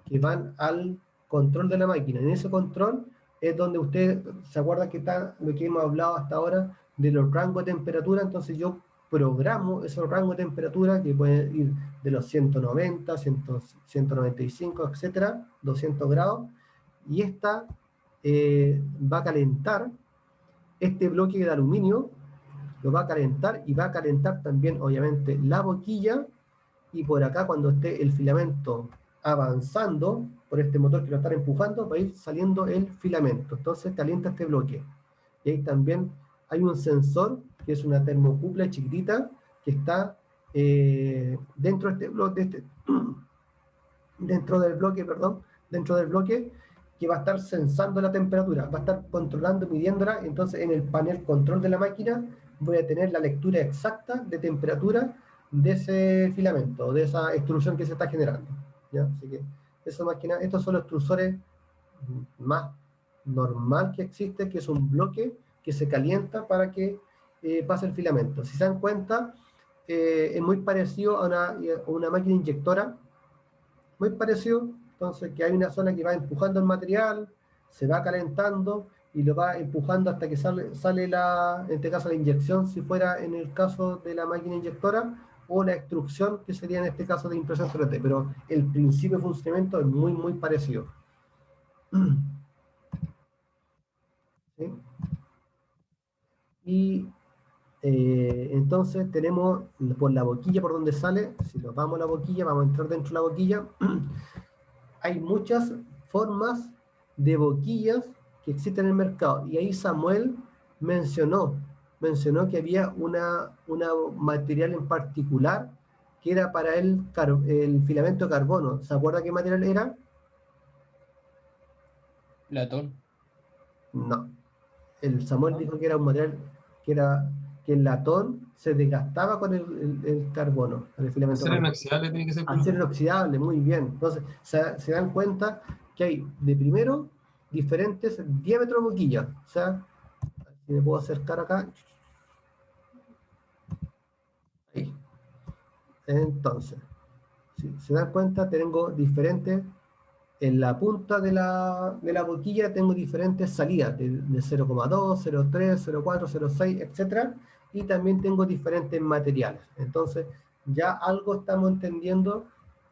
que van al control de la máquina. En ese control es donde usted se acuerda que está lo que hemos hablado hasta ahora de los rangos de temperatura. Entonces yo programo esos rangos de temperatura que pueden ir de los 190, 195, etcétera, 200 grados, y esta va a calentar este bloque de aluminio, lo va a calentar, y va a calentar también, obviamente, la boquilla, y por acá, cuando esté el filamento avanzando por este motor que lo está empujando, va a ir saliendo el filamento. Entonces calienta este bloque. Y ahí también hay un sensor, que es una termocupla chiquitita, que está dentro de este bloque, dentro del bloque, que va a estar sensando la temperatura, va a estar controlando, midiéndola. Entonces en el panel control de la máquina voy a tener la lectura exacta de temperatura de ese filamento, de esa extrusión que se está generando, ¿ya? Así que eso más que nada, estos son los extrusores más normal que existe, que es un bloque que se calienta para que pase el filamento. Si se dan cuenta, es muy parecido a una máquina inyectora, muy parecido. Entonces, que hay una zona que va empujando el material, se va calentando y lo va empujando hasta que sale en este caso la inyección, si fuera en el caso de la máquina inyectora, o la extrusión, que sería en este caso de impresión 3D, pero el principio de funcionamiento es muy, muy parecido. ¿Sí? Y entonces tenemos por la boquilla por donde sale, si nos vamos a la boquilla, vamos a entrar dentro de la boquilla, hay muchas formas de boquillas que existen en el mercado, y ahí Samuel mencionó que había una material en particular que era para el filamento de carbono. ¿Se acuerda qué material era? Latón. No. El Samuel ¿No? dijo que era un material que era que el latón se desgastaba con el carbono, con el filamento de Acero carbono. inoxidable tiene que ser por Acero último. inoxidable, muy bien. Entonces, se dan cuenta que hay, de primero, diferentes diámetros de boquilla. O sea, si me puedo acercar acá. Ahí. Entonces, si se dan cuenta, tengo diferentes, en la punta de la boquilla tengo diferentes salidas, de 0,2, 0,3, 0,4, 0,6, etc. Y también tengo diferentes materiales. Entonces, ya algo estamos entendiendo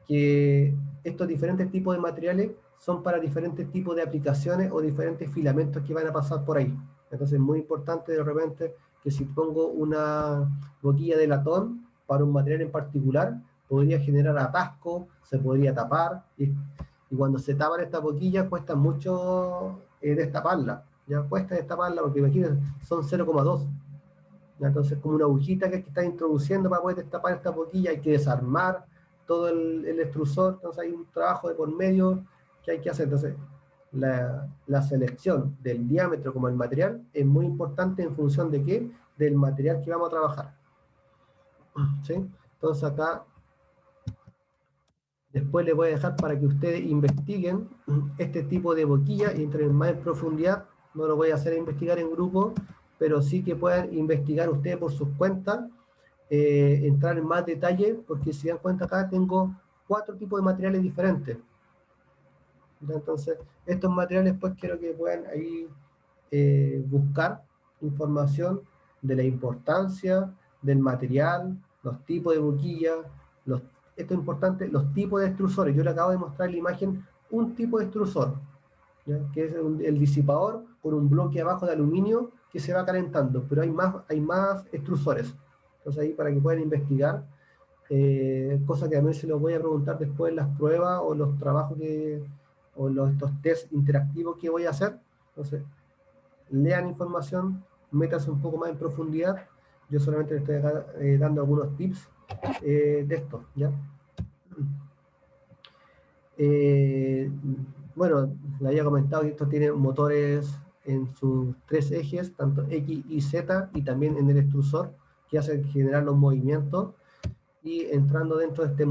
que estos diferentes tipos de materiales son para diferentes tipos de aplicaciones o diferentes filamentos que van a pasar por ahí. Entonces, es muy importante de repente que si pongo una boquilla de latón para un material en particular, podría generar atasco, se podría tapar, y cuando se tapan estas boquillas cuesta mucho destaparla. Ya cuesta destaparla porque imagínense, son 0,2. Entonces, como una agujita que está introduciendo para poder destapar esta boquilla, hay que desarmar todo el extrusor. Entonces, hay un trabajo de por medio que hay que hacer. Entonces, la selección del diámetro como el material es muy importante en función de qué, del material que vamos a trabajar. ¿Sí? Entonces, acá después les voy a dejar para que ustedes investiguen este tipo de boquilla y entren más en profundidad. No lo voy a hacer investigar en grupo, pero sí que puedan investigar ustedes por sus cuentas, entrar en más detalle, porque si dan cuenta acá tengo 4 tipos de materiales diferentes. Entonces, estos materiales pues quiero que puedan ahí buscar información de la importancia del material, los tipos de boquilla, esto es importante, los tipos de extrusores. Yo le acabo de mostrar en la imagen un tipo de extrusor, ¿ya? Que es el disipador con un bloque abajo de aluminio que se va calentando, pero hay más extrusores. Entonces ahí para que puedan investigar, cosa que a mí se los voy a preguntar después en las pruebas o los trabajos estos test interactivos que voy a hacer. Entonces, lean información, métanse un poco más en profundidad. Yo solamente les estoy acá, dando algunos tips de esto, ¿ya? Bueno, le había comentado que esto tiene motores en sus 3 ejes, tanto X y Z, y también en el extrusor, que hacen generar los movimientos. Y entrando dentro de este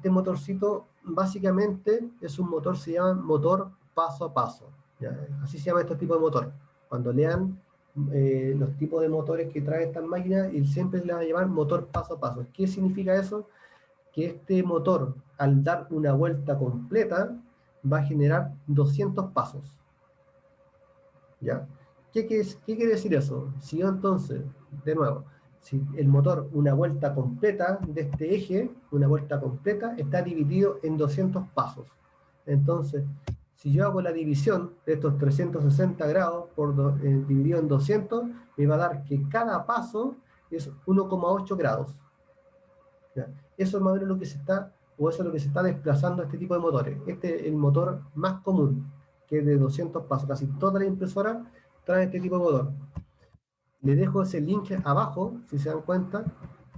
motorcito básicamente es un motor, se llama motor paso a paso, ¿ya? Así se llama este tipo de motor. Cuando lean los tipos de motores que trae estas máquinas, y siempre le van a llamar motor paso a paso. ¿Qué significa eso? Que este motor, al dar una vuelta completa, va a generar 200 pasos, ¿ya? ¿Qué quiere decir eso? Si yo entonces, de nuevo, si el motor, una vuelta completa de este eje, una vuelta completa, está dividido en 200 pasos. Entonces, si yo hago la división de estos 360 grados dividido en 200, me va a dar que cada paso es 1,8 grados. ¿Ya? Eso es más o menos lo que eso es lo que se está desplazando este tipo de motores. Este es el motor más común, que es de 200 pasos. Casi todas las impresoras traen este tipo de motor. Le dejo ese link abajo, si se dan cuenta.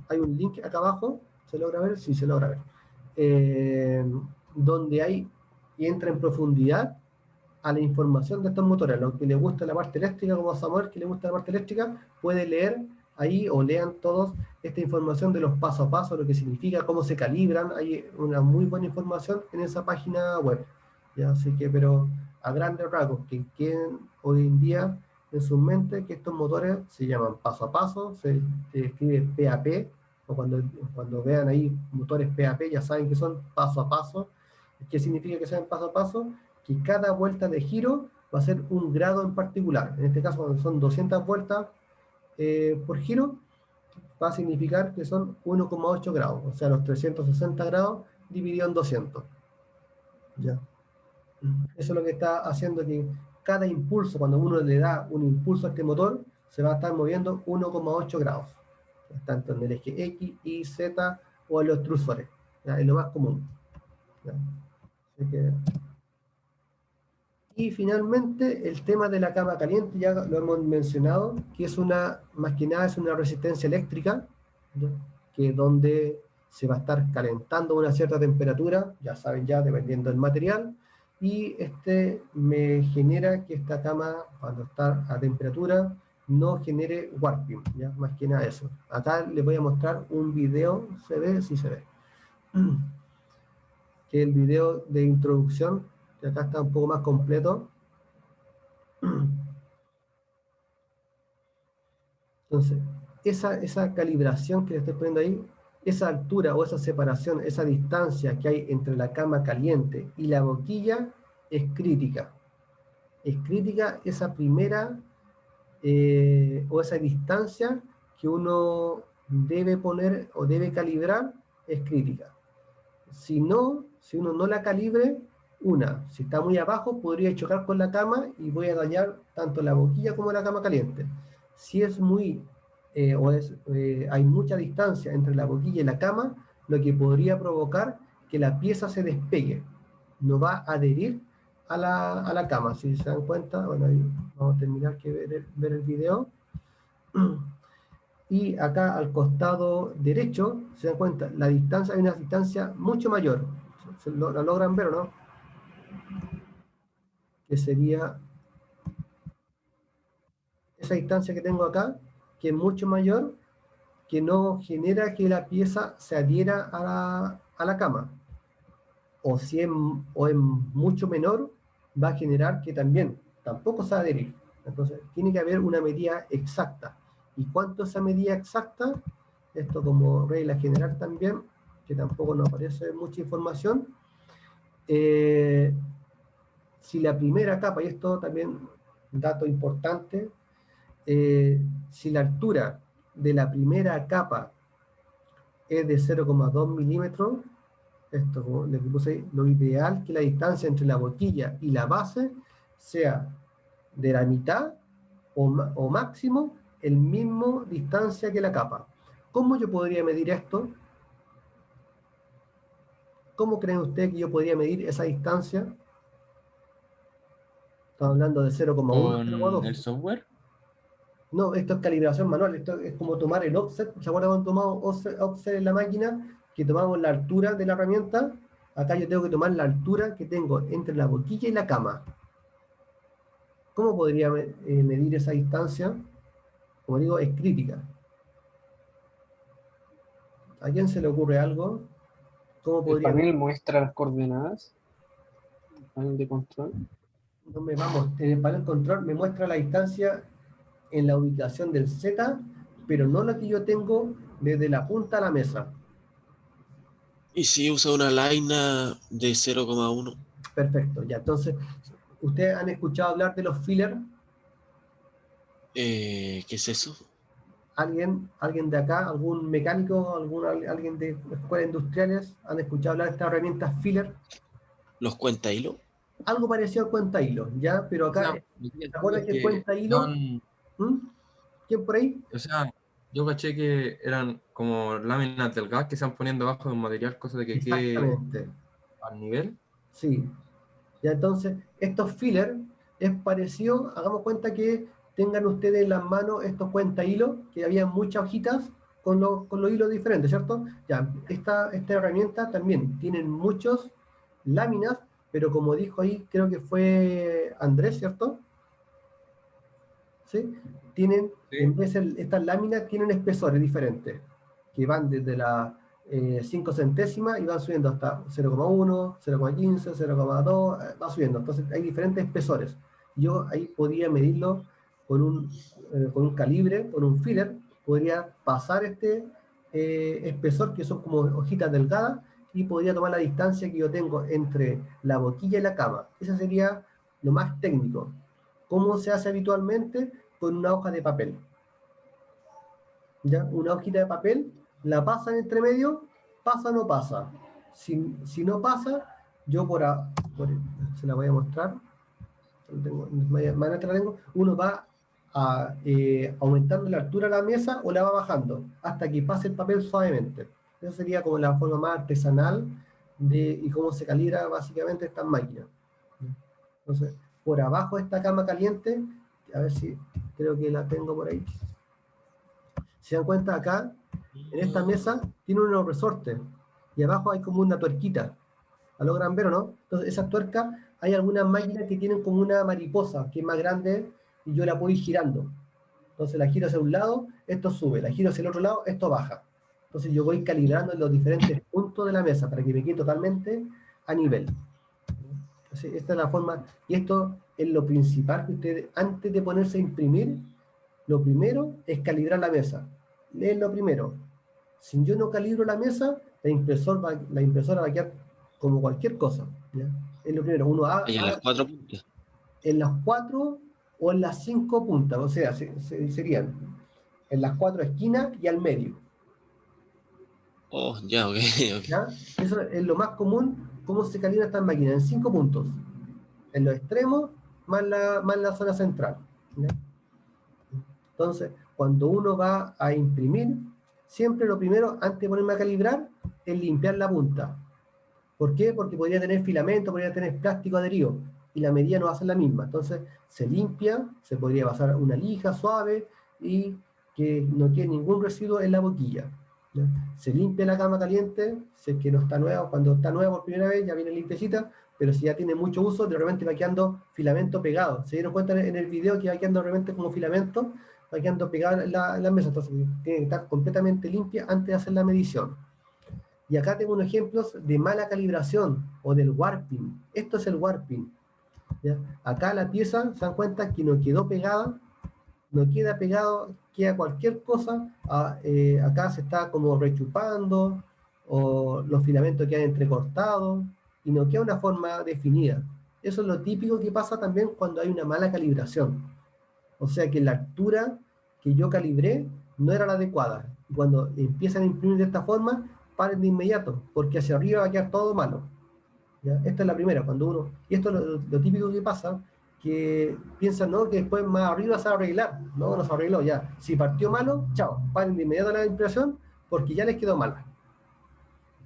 Hay un link acá abajo, ¿se logra ver? Sí, se logra ver. Donde hay y entra en profundidad a la información de estos motores. Lo que le gusta la parte eléctrica, como a Samuel, que le gusta la parte eléctrica, puede leer ahí o lean todos esta información de los paso a paso, lo que significa, cómo se calibran. Hay una muy buena información en esa página web. ¿Ya? Así que, pero a grandes rasgos, que queden hoy en día en su mente que estos motores se llaman paso a paso, se escribe PAP, o cuando vean ahí motores PAP ya saben que son paso a paso. ¿Qué significa que sean paso a paso? Que cada vuelta de giro va a ser un grado en particular. En este caso, cuando son 200 vueltas por giro, va a significar que son 1,8 grados, o sea, los 360 grados dividido en 200. ¿Ya? Eso es lo que está haciendo que cada impulso, cuando uno le da un impulso a este motor, se va a estar moviendo 1,8 grados. Tanto en el eje X, Y, Z o en los extrusores. ¿Ya? Es lo más común. ¿Ya? Así que... Y finalmente, el tema de la cama caliente, ya lo hemos mencionado, que es más que nada es una resistencia eléctrica, ¿ya? Que es donde se va a estar calentando a una cierta temperatura, ya saben ya, dependiendo del material, y me genera que esta cama, cuando está a temperatura, no genere warping, ¿ya? Más que nada eso. Acá les voy a mostrar un video, ¿se ve? Sí se ve. Que es el video de introducción, que acá está un poco más completo. Entonces, esa calibración que le estoy poniendo ahí, esa altura o esa separación, esa distancia que hay entre la cama caliente y la boquilla es crítica. Es crítica esa primera o esa distancia que uno debe poner o debe calibrar, es crítica. Si uno no la calibre, si está muy abajo, podría chocar con la cama y voy a dañar tanto la boquilla como la cama caliente. Si es hay mucha distancia entre la boquilla y la cama, lo que podría provocar que la pieza se despegue. No va a adherir a la cama. Si se dan cuenta, bueno, ahí vamos a terminar que ver el video. Y acá al costado derecho, se dan cuenta, la distancia, hay una distancia mucho mayor. ¿La logran ver o no? Que sería esa distancia que tengo acá, que es mucho mayor, que no genera que la pieza se adhiera a la cama. O si es mucho menor, va a generar que tampoco se va a adherir. Entonces, tiene que haber una medida exacta. ¿Y cuánto es esa medida exacta? Esto como regla general también, que tampoco nos aparece mucha información. Si la primera capa, y esto también dato importante, si la altura de la primera capa es de 0,2 milímetros, esto como le puse ahí, lo ideal que la distancia entre la boquilla y la base sea de la mitad o máximo el mismo distancia que la capa. ¿Cómo yo podría medir esto? ¿Cómo creen ustedes que yo podría medir esa distancia? Estamos hablando de 0,1, Con 0,2. el software. No, esto es calibración manual, esto es como tomar el offset. ¿Se acuerdan cuando tomamos offset en la máquina? Que tomamos la altura de la herramienta. Acá yo tengo que tomar la altura que tengo entre la boquilla y la cama. ¿Cómo podría medir esa distancia? Como digo, es crítica. ¿A quién se le ocurre algo? ¿Cómo El podría panel muestra las coordenadas. El panel de control. en el panel control me muestra la distancia en la ubicación del Z, pero no la que yo tengo desde la punta a la mesa. Y si usa una laina de 0,1. Perfecto, ya. Entonces, ¿ustedes han escuchado hablar de los fillers? ¿Qué es eso? ¿Alguien de acá, algún mecánico, alguien de escuelas industriales, han escuchado hablar de esta herramienta filler? ¿Los cuenta hilo? Algo parecido al cuenta hilo, ¿ya? Pero O sea, acá, ¿se acuerdan que el cuenta hilo? ¿Quién por ahí? o sea, yo caché que eran como láminas del gas que se van poniendo abajo de un material, cosa de que quede Exactamente, al nivel. sí. Ya, entonces, estos fillers es parecido, hagamos cuenta que tengan ustedes en las manos estos cuenta hilo, que había muchas hojitas con los hilos diferentes, ¿cierto? Ya, esta herramienta también tiene muchas láminas, pero como dijo ahí, creo que fue Andrés, ¿cierto? ¿Sí? Tienen, en vez de estas láminas, tienen espesores diferentes, que van desde la 5 centésimas y van subiendo hasta 0,1, 0,15, 0,2, va subiendo. Entonces hay diferentes espesores. Yo ahí podía medirlo con un calibre, con un filler, podría pasar este espesor, que son como hojitas delgadas, y podría tomar la distancia que yo tengo entre la boquilla y la cama. Eso sería lo más técnico. ¿Cómo se hace habitualmente? Con una hoja de papel. ¿Ya? Una hojita de papel, la pasan entre medio, pasa o no pasa. Si no pasa, yo se la voy a mostrar. Uno va aumentando la altura de la mesa o la va bajando hasta que pase el papel suavemente. Esa sería como la forma más artesanal y cómo se calibra básicamente estas máquinas. Entonces, por abajo de esta cama caliente, a ver si creo que la tengo por ahí. Si se dan cuenta acá, en esta mesa tiene unos resortes y abajo hay como una tuerquita. ¿La logran ver o no? Entonces, esas tuercas, hay algunas máquinas que tienen como una mariposa que es más grande y yo la puedo ir girando. Entonces la giro hacia un lado, esto sube, la giro hacia el otro lado, esto baja. Entonces yo voy calibrando en los diferentes puntos de la mesa para que me quede totalmente a nivel. Entonces, esta es la forma, y esto es lo principal que ustedes, antes de ponerse a imprimir, lo primero es calibrar la mesa. Es lo primero. Si yo no calibro la mesa, la impresora va a quedar como cualquier cosa. ¿Ya? Es lo primero. Hay en las 4 puntas. En las 4 o en las 5 puntas, o sea, serían en las 4 esquinas y al medio. Oh, ya, ok. ¿Ya? Eso es lo más común, cómo se calibra estas máquinas, en 5 puntos. En los extremos, más la zona central. ¿Ya? Entonces, cuando uno va a imprimir, siempre lo primero, antes de ponerme a calibrar, es limpiar la punta. ¿Por qué? Porque podría tener filamento, podría tener plástico adherido, y la medida no va a ser la misma. Entonces, se limpia, se podría pasar una lija suave, y que no quede ningún residuo en la boquilla. ¿Ya? Se limpia la cama caliente, si es que no está nueva, cuando está nueva por primera vez ya viene limpiecita, pero si ya tiene mucho uso, de repente va quedando filamento pegado. ¿Se dieron cuenta en el video que va quedando de repente como filamento? Va quedando pegado en la mesa, entonces tiene que estar completamente limpia antes de hacer la medición. Y acá tengo unos ejemplos de mala calibración o del warping. Esto es el warping. ¿Ya? Acá la pieza, se dan cuenta que no quedó pegada, no queda pegado, queda cualquier cosa. Acá se está como rechupando, o los filamentos quedan entrecortados, y no queda una forma definida. Eso es lo típico que pasa también cuando hay una mala calibración. O sea que la altura que yo calibré no era la adecuada. Y cuando empiezan a imprimir de esta forma, paren de inmediato, porque hacia arriba va a quedar todo malo. ¿Ya? Esta es la primera, cuando uno... Y esto es lo típico que pasa, que piensan, ¿no?, que después más arriba se va a arreglar. No, no se arregló, ya. Si partió malo, chao, paren de inmediato la impresión, porque ya les quedó mala.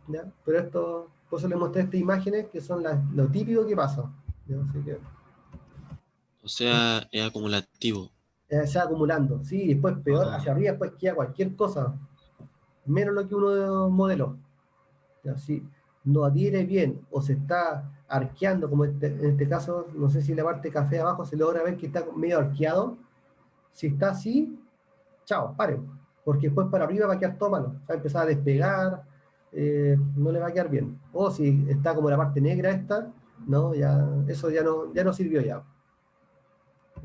¿Ya? Pero esto, por eso les mostré estas imágenes, que son lo típico que pasa. ¿Ya? Así que... O sea, es acumulativo. se va acumulando, sí, después peor, hacia arriba después queda cualquier cosa, menos lo que uno modeló. ¿Ya? Si no adhiere bien o se está arqueando, como en este caso, no sé si la parte café abajo se logra ver que está medio arqueado. Si está así, chao, paren, porque después para arriba va a quedar todo malo, va a empezar a despegar, no le va a quedar bien. O si está como la parte negra esta, no, ya, eso ya no sirvió ya.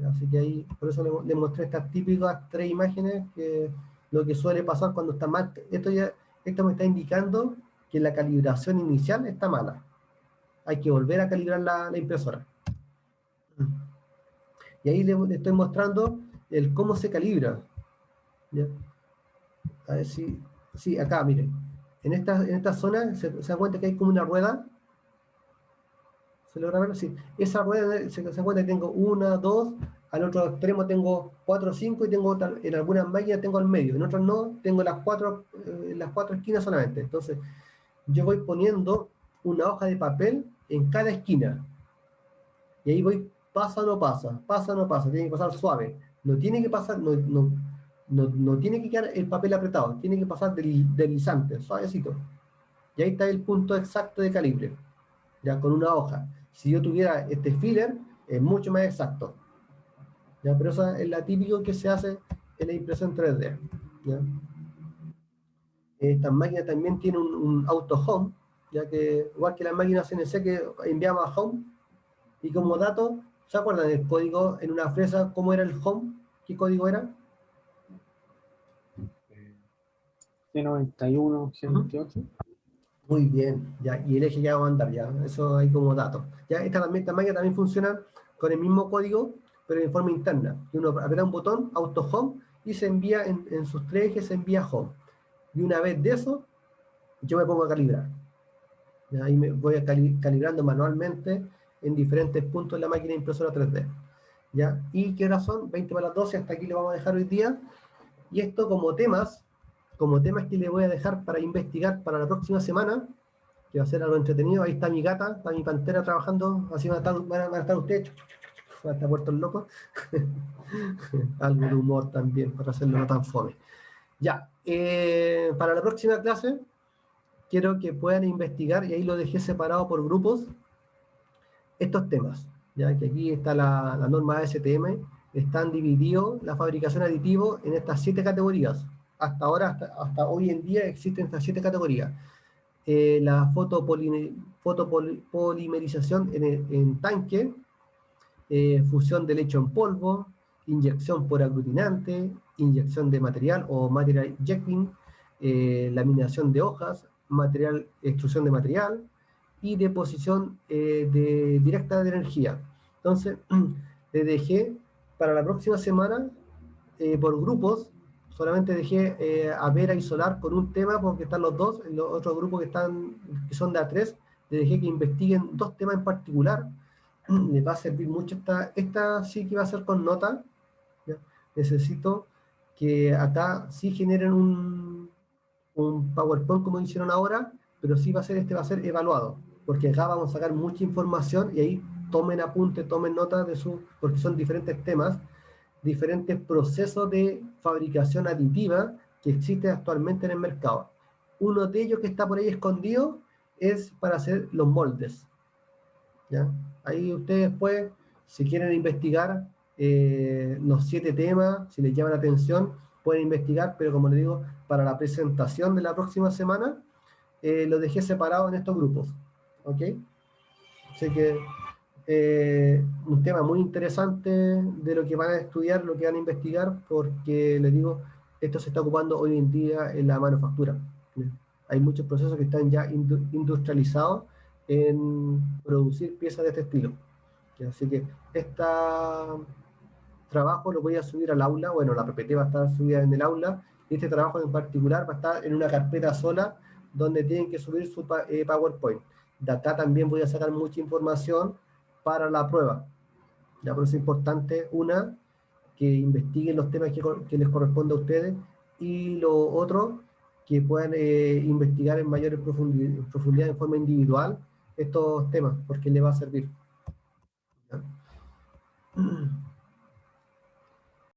Así que ahí, por eso le mostré estas típicas 3 imágenes, que lo que suele pasar cuando está mal. Esto me está indicando que la calibración inicial está mala. Hay que volver a calibrar la impresora. Y ahí le estoy mostrando cómo se calibra. ¿Ya? A ver si acá, miren. En esta zona se dan cuenta que hay como una rueda. ¿Se logra ver? Sí. Esa rueda, se dan cuenta que tengo 1, 2, al otro extremo tengo 4, 5, y tengo en algunas máquinas tengo al medio, en otras no, tengo las 4 esquinas solamente. Entonces, yo voy poniendo una hoja de papel en cada esquina. Y ahí voy, pasa o no pasa, tiene que pasar suave. No tiene que pasar, no tiene que quedar el papel apretado, tiene que pasar deslizante, suavecito. Y ahí está el punto exacto de calibre, ya con una hoja. si yo tuviera este filler, es mucho más exacto. ¿Ya? Pero esa es la típica que se hace en la impresión 3D. ¿Ya? Estas máquinas también tienen un auto home, ya que igual que las máquinas CNC que enviamos a home, y como dato, ¿se acuerdan del código en una fresa? ¿Cómo era el home? ¿Qué código era? G91, G28. Muy bien, ya, y el eje ya va a andar, ya, eso hay como dato. Ya, esta máquina también funciona con el mismo código, pero en forma interna. Y uno aprieta un botón, auto home, y se envía en sus tres ejes, se envía home. Y una vez de eso, yo me pongo a calibrar. Ya, ahí me voy calibrando manualmente en diferentes puntos de la máquina impresora 3D. ¿Ya? ¿Y qué hora son? 20 para las 12, hasta aquí lo vamos a dejar hoy día. Y esto como temas que le voy a dejar para investigar para la próxima semana, que va a ser algo entretenido. Ahí está mi gata, está mi pantera trabajando, así van a estar ustedes, van a estar puertos locos. Algo de humor también, para hacerlo no tan fome. Ya, para la próxima clase, quiero que puedan investigar, y ahí lo dejé separado por grupos, estos temas. Ya que aquí está la norma ASTM, están divididos la fabricación aditivo en estas 7 categorías. Hasta ahora, hasta hoy en día existen estas 7 categorías. La fotopolimerización en tanque, fusión de lecho en polvo, inyección por aglutinante, inyección de material o material injecting, laminación de hojas, extrusión de material y deposición directa de energía. Entonces, le dejé para la próxima semana por grupos, solamente dejé a Vera y Solar con un tema porque están los dos, los otros grupos que son de A3, le dejé que investiguen 2 temas en particular. Les va a servir mucho esta sí que va a ser con nota. ¿Ya? Necesito que acá sí generen un PowerPoint como hicieron ahora, pero sí va a ser evaluado, porque acá vamos a sacar mucha información y ahí tomen apunte, tomen nota porque son diferentes temas, diferentes procesos de fabricación aditiva que existen actualmente en el mercado. Uno de ellos que está por ahí escondido es para hacer los moldes. ¿Ya? Ahí ustedes después, si quieren investigar los 7 temas, si les llama la atención, pueden investigar, pero como les digo, para la presentación de la próxima semana, lo dejé separado en estos grupos. ¿Ok? Así que un tema muy interesante de lo que van a estudiar, lo que van a investigar, porque les digo, esto se está ocupando hoy en día en la manufactura. Hay muchos procesos que están ya industrializados en producir piezas de este estilo. Así que este trabajo lo voy a subir al aula, bueno, la PPT va a estar subida en el aula, y este trabajo en particular va a estar en una carpeta sola, donde tienen que subir su PowerPoint. De acá también voy a sacar mucha información para la prueba. Ya por eso es importante, que investiguen los temas que les corresponde a ustedes, y lo otro, que puedan investigar en mayor profundidad en forma individual estos temas, porque les va a servir. ¿Ya?